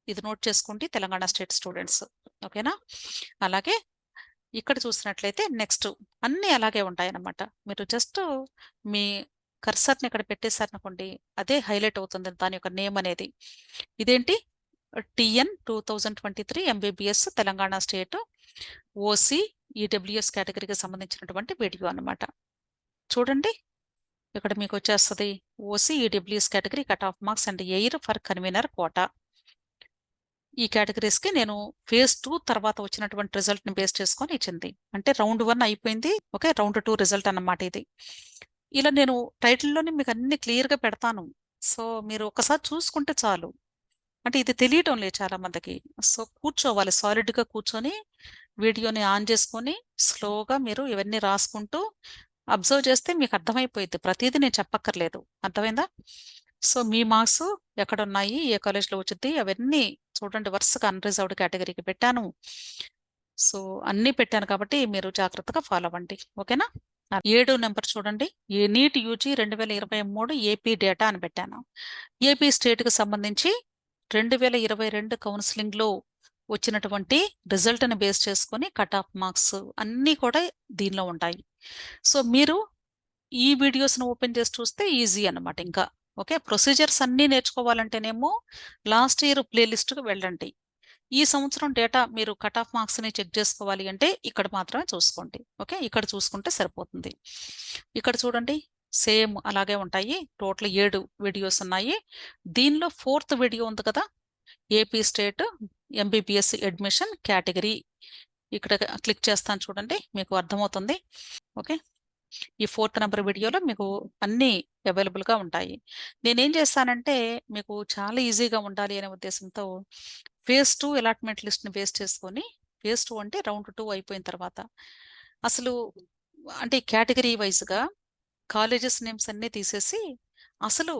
ఇది నోట్ చేసుకోండి తెలంగాణ స్టేట్ స్టూడెంట్స్. ఓకేనా? అలాగే ఇక్కడ చూసినట్లయితే నెక్స్ట్ అన్నీ అలాగే ఉంటాయన్నమాట. మీరు జస్ట్ మీ కర్సర్‌ని ఇక్కడ పెట్టేసారనుకోండి, అదే హైలైట్ అవుతుంది దాని యొక్క నేమ్ అనేది. ఇదేంటి? TN 2023 MBBS Telangana state OC, EWS కేటగిరీకి సంబంధించినటువంటి వీడియో అన్నమాట. చూడండి. ఇక్కడ మీకొచ్చేస్తది. OC, EWS category cut off marks and AIR for convener quota. ఈ కేటగిరీస్‌కి నేను ఫేజ్ 2 తర్వాత వచ్చినటువంటి రిజల్ట్‌ని బేస్ చేసుకొని ఇచ్చింది. అంటే రౌండ్ 1 అయిపోయింది. ఓకే. రౌండ్ 2 రిజల్ట్ అన్నమాట ఇది. ఇలా నేను టైటిల్‌లోనే మీకు అన్నీ క్లియర్‌గా పెడతాను. సో, మీరు ఒక్కసారి చూసుకుంటే చాలు. అంటే ఇది తెలియటం లేదు చాలా మందికి. సో, కూర్చోవాలి సాలిడ్‌గా కూర్చొని వీడియోని ఆన్ చేసుకొని స్లోగా మీరు ఇవన్నీ రాసుకుంటూ అబ్జర్వ్ చేస్తే మీకు అర్థమైపోయిద్ది. ప్రతీదీ నేను చెప్పక్కర్లేదు. అర్థమైందా? సో, మీ మార్క్స్ ఎక్కడున్నాయి? ఏ కాలేజ్‌లో వచ్చిద్ది? అవన్నీ చూడండి వరుసగా అన్‌రిజర్వ్డ్ కేటగిరీకి పెట్టాను. సో, అన్నీ పెట్టాను కాబట్టి మీరు జాగ్రత్తగా ఫాలో అవ్వండి. ఓకేనా? ఏడో నంబర్ చూడండి. నీట్ యూజీ 2023 ఏపీ డేటా అని పెట్టాను. ఏపీ స్టేట్‌కి సంబంధించి 2022 కౌన్సెలింగ్‌లో వచ్చినటువంటి రిజల్ట్‌ని బేస్ చేసుకొని కట్ ఆఫ్ మార్క్స్ అన్నీ కూడా దీనిలో ఉంటాయి. సో, మీరు ఈ వీడియోస్‌ని ఓపెన్ చేసి చూస్తే ఈజీ అన్నమాట ఇంకా. ఓకే. ప్రొసీజర్స్ అన్నీ నేర్చుకోవాలంటేనేమో లాస్ట్ ఇయర్ ప్లే లిస్ట్‌కి వెళ్ళండి. ఈ సంవత్సరం డేటా మీరు కట్ ఆఫ్ మార్క్స్‌ని చెక్ చేసుకోవాలి అంటే ఇక్కడ మాత్రమే చూసుకోండి. ఓకే. ఇక్కడ చూసుకుంటే సరిపోతుంది. ఇక్కడ చూడండి సేమ్ అలాగే ఉంటాయి. టోటల్ 7 వీడియోస్ ఉన్నాయి. దీనిలో ఫోర్త్ వీడియో ఉంది కదా! AP state MBBS admission category. ఇక్కడ క్లిక్ చేస్తాను చూడండి. మీకు అర్థమవుతుంది. ఓకే. ఈ ఫోర్త్ నంబర్ వీడియోలో మీకు అన్నీ అవైలబుల్‌గా ఉంటాయి. నేనేం చేస్తానంటే మీకు చాలా ఈజీగా ఉండాలి అనే ఉద్దేశంతో ఫేజ్ 2 అలాట్‌మెంట్ లిస్ట్‌ని బేస్ చేసుకొని ఫేజ్ 2 అంటే రౌండ్ 2 అయిపోయిన తర్వాత అసలు అంటే కేటగిరీ వైస్‌గా కాలేజెస్ నేమ్స్ అన్నీ తీసేసి అసలు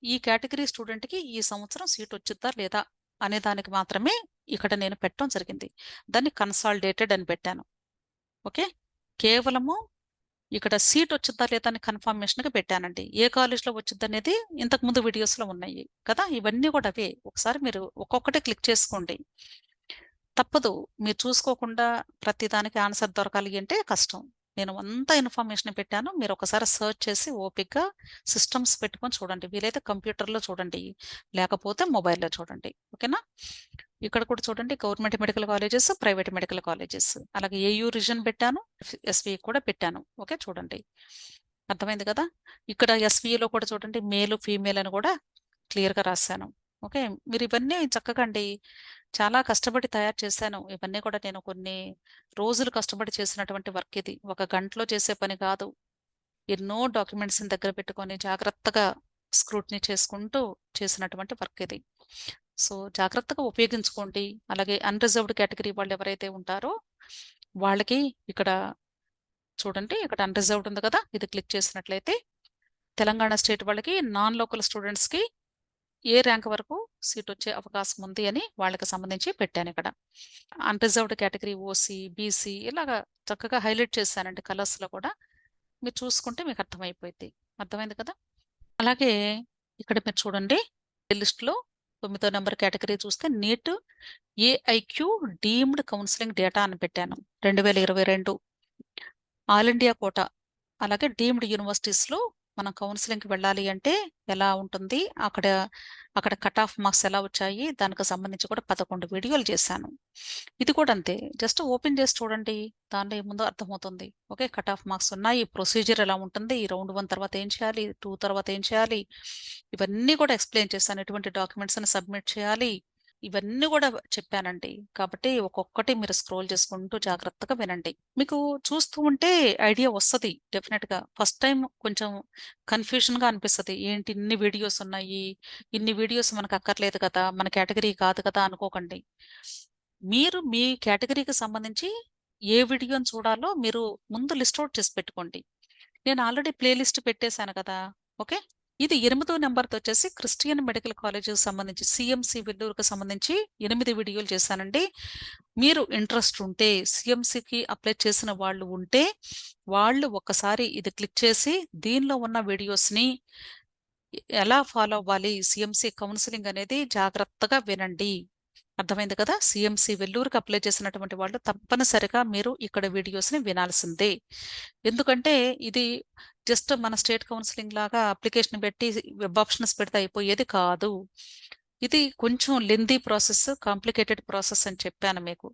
ఈ కేటగిరీ స్టూడెంట్‌కి ఈ సంవత్సరం సీట్ వచ్చిద్దా లేదా అనే దానికి మాత్రమే ఇక్కడ నేను పెట్టడం జరిగింది. దాన్ని కన్సాలిడేటెడ్ అని పెట్టాను. ఓకే. కేవలము ఇక్కడ సీట్ వచ్చిద్దా లేదా అని కన్ఫర్మేషన్‌గా పెట్టానండి. ఏ కాలేజ్‌లో వచ్చిద్దనేది ఇంతకుముందు వీడియోస్‌లో ఉన్నాయి కదా! ఇవన్నీ కూడా అవే. ఒకసారి మీరు ఒక్కొక్కటి క్లిక్ చేసుకోండి. తప్పదు. మీరు చూసుకోకుండా ప్రతి దానికి ఆన్సర్ దొరకాలి అంటే కష్టం. నేను అంతా ఇన్ఫర్మేషన్ పెట్టాను. మీరు ఒకసారి సెర్చ్ చేసి ఓపికగా సిస్టమ్స్ పెట్టుకొని చూడండి. వీలైతే కంప్యూటర్‌లో చూడండి. లేకపోతే మొబైల్‌లో చూడండి. ఓకేనా? ఇక్కడ కూడా చూడండి government medical colleges, private medical colleges. అలాగే ఏయూ రిజన్ పెట్టాను. ఎస్‌వి కూడా పెట్టాను. ఓకే చూడండి. అర్థమైంది కదా! ఇక్కడ ఎస్‌విలో కూడా చూడండి మేల్, ఫీమేల్ అని కూడా క్లియర్‌గా రాసాను. ఓకే. మీరు ఇవన్నీ చక్కగా అండి చాలా కష్టపడి తయారు చేశాను. ఇవన్నీ కూడా నేను కొన్ని రోజులు కష్టపడి చేసినటువంటి వర్క్ ఇది. ఒక గంటలో చేసే పని కాదు. ఎన్నో డాక్యుమెంట్స్‌ని దగ్గర పెట్టుకొని జాగ్రత్తగా స్క్రూటినీ చేసుకుంటూ చేసినటువంటి వర్క్ ఇది. సో, జాగ్రత్తగా ఉపయోగించుకోండి. అలాగే అన్‌రిజర్వ్డ్ కేటగిరీ వాళ్ళు ఎవరైతే ఉంటారో వాళ్ళకి ఇక్కడ చూడండి ఇక్కడ అన్‌రిజర్వ్డ్ ఉంది కదా! ఇది క్లిక్ చేసినట్లయితే తెలంగాణ స్టేట్ వాళ్ళకి నాన్ లోకల్ స్టూడెంట్స్‌కి ఏ ర్యాంక్ వరకు సీటొచ్చే అవకాశం ఉంది అని వాళ్ళకి సంబంధించి పెట్టానిక్కడ. అన్‌రిజర్వ్డ్ కేటగిరీ ఓసీ, బీసీ ఇలాగా చక్కగా హైలైట్ చేశానండి కలర్స్‌లో కూడా. మీరు చూసుకుంటే మీకు అర్థమైపోద్ది. అర్థమైంది కదా? అలాగే ఇక్కడ మీరు చూడండి, లిస్ట్లో 9వ నెంబర్ కేటగిరీ చూస్తే NEET AIQ deemed counselling data అని పెట్టాను. 2022 ఆల్ ఇండియా కోటా, అలాగే డీమ్డ్ యూనివర్సిటీస్లో మనం కౌన్సిలింగ్కి వెళ్ళాలి అంటే ఎలా ఉంటుంది, అక్కడ అక్కడ కట్ ఆఫ్ మార్క్స్ ఎలా వచ్చాయి, దానికి సంబంధించి కూడా 11 వీడియోలు చేశాను. ఇది కూడా అంతే, జస్ట్ ఓపెన్ చేసి చూడండి, దాంట్లో ఏముందో అర్థమవుతుంది. ఓకే, కట్ ఆఫ్ మార్క్స్ ఉన్నాయి, ప్రొసీజర్ ఎలా ఉంటుంది, ఈ రౌండ్ 1 తర్వాత ఏం చేయాలి, 2 తర్వాత ఏం చేయాలి, ఇవన్నీ కూడా ఎక్స్ప్లెయిన్ చేశాను. ఎటువంటి డాక్యుమెంట్స్ అని సబ్మిట్ చేయాలి, ఇవన్నీ కూడా చెప్పానండి. కాబట్టి ఒక్కొక్కటి మీరు స్క్రోల్ చేసుకుంటూ జాగ్రత్తగా వినండి. మీకు చూస్తూ ఉంటే ఐడియా వస్తది డెఫినెట్‌గా. ఫస్ట్ టైమ్ కొంచెం కన్‌ఫ్యూషన్‌గా అనిపిస్తది. ఏంటి ఇన్ని వీడియోస్ ఉన్నాయి, ఇన్ని వీడియోస్ మనకు అక్కర్లేదు కదా, మన కేటగరీ కాదు కదా అనుకోకండి. మీరు మీ కేటగరీకి సంబంధించి ఏ వీడియోని చూడాలో మీరు ముందు లిస్ట్ ఔట్ చేసి పెట్టుకోండి. నేను ఆల్రెడీ ప్లే లిస్ట్ పెట్టేశాను కదా! ఓకే. ఇది 8వ నెంబర్‌దొచ్చేసి క్రిస్టియన్ మెడికల్ కాలేజ్‌కి సంబంధించి సీఎంసీ వెల్లూరుకి సంబంధించి 8 వీడియోలు చేశానండి. మీరు ఇంట్రెస్ట్ ఉంటే, సీఎంసీకి అప్లై చేసిన వాళ్ళు ఉంటే, వాళ్ళు ఒక్కసారి ఇది క్లిక్ చేసి దీనిలో ఉన్న వీడియోస్‌ని ఎలా ఫాలో అవ్వాలి, సీఎంసీ కౌన్సెలింగ్ అనేది జాగ్రత్తగా వినండి. అర్థమైంది కదా! సీఎంసీ వెల్లూరుకి అప్లై చేసినటువంటి వాళ్ళు తప్పనిసరిగా మీరు ఇక్కడ వీడియోస్‌ని వినాల్సిందే. ఎందుకంటే ఇది జస్ట్ మన స్టేట్ కౌన్సెలింగ్ లాగా అప్లికేషన్ పెట్టి వెబ్ ఆప్షన్స్ పెడితే అయిపోయేది కాదు. ఇది కొంచెం లెంథీ ప్రాసెస్, కాంప్లికేటెడ్ ప్రాసెస్ అని చెప్పాను మీకు.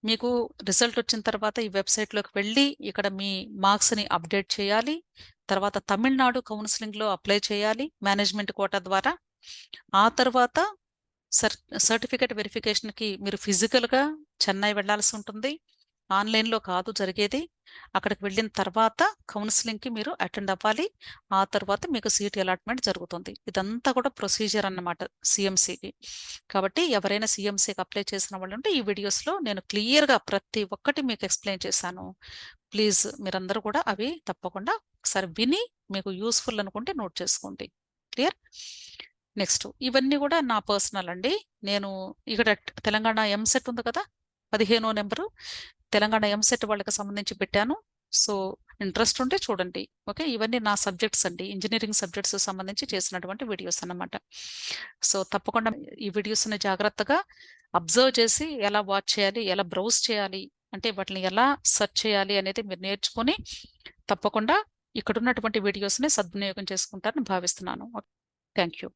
మీకు రిజల్ట్ వచ్చిన తర్వాత ఈ వెబ్‌సైట్‌లోకి వెళ్ళి ఇక్కడ మీ మార్క్స్‌ని అప్డేట్ చేయాలి. తర్వాత తమిళనాడు కౌన్సెలింగ్‌లో అప్లై చేయాలి మేనేజ్మెంట్ కోటా ద్వారా. ఆ తర్వాత సర్ సర్టిఫికేట్ వెరిఫికేషన్‌కి మీరు ఫిజికల్‌గా చెన్నై వెళ్ళాల్సి ఉంటుంది. ఆన్‌లైన్‌లో కాదు జరిగేది. అక్కడికి వెళ్ళిన తర్వాత కౌన్సెలింగ్‌కి మీరు అటెండ్ అవ్వాలి. ఆ తర్వాత మీకు సీట్ అలాట్‌మెంట్ జరుగుతుంది. ఇదంతా కూడా ప్రొసీజర్ అన్నమాట సీఎంసీకి. కాబట్టి ఎవరైనా సీఎంసీకి అప్లై చేసిన వాళ్ళుంటే ఈ వీడియోస్‌లో నేను క్లియర్‌గా ప్రతి ఒక్కటి మీకు ఎక్స్‌ప్లెయిన్ చేశాను. ప్లీజ్ మీరందరూ కూడా అవి తప్పకుండా ఒకసారి విని మీకు యూజ్‌ఫుల్ అనుకుంటే నోట్ చేసుకోండి. క్లియర్? నెక్స్ట్ ఇవన్నీ కూడా నా పర్సనల్ అండి. నేను ఇక్కడ తెలంగాణ ఎంసెట్ ఉంది కదా! 15వ నెంబరు తెలంగాణ ఎంసెట్ వాళ్ళకి సంబంధించి పెట్టాను. సో, ఇంట్రెస్ట్ ఉంటే చూడండి. ఓకే. ఇవన్నీ నా సబ్జెక్ట్స్ అండి. ఇంజినీరింగ్ సబ్జెక్ట్స్ సంబంధించి చేసినటువంటి వీడియోస్ అన్నమాట. సో, తప్పకుండా ఈ వీడియోస్‌ని జాగ్రత్తగా అబ్జర్వ్ చేసి ఎలా వాచ్ చేయాలి, ఎలా బ్రౌజ్ చేయాలి, అంటే వాటిని ఎలా సెర్చ్ చేయాలి అనేది మీరు నేర్చుకొని తప్పకుండా ఇక్కడున్నటువంటి వీడియోస్‌ని సద్వినియోగం చేసుకుంటారని భావిస్తున్నాను. Thank you.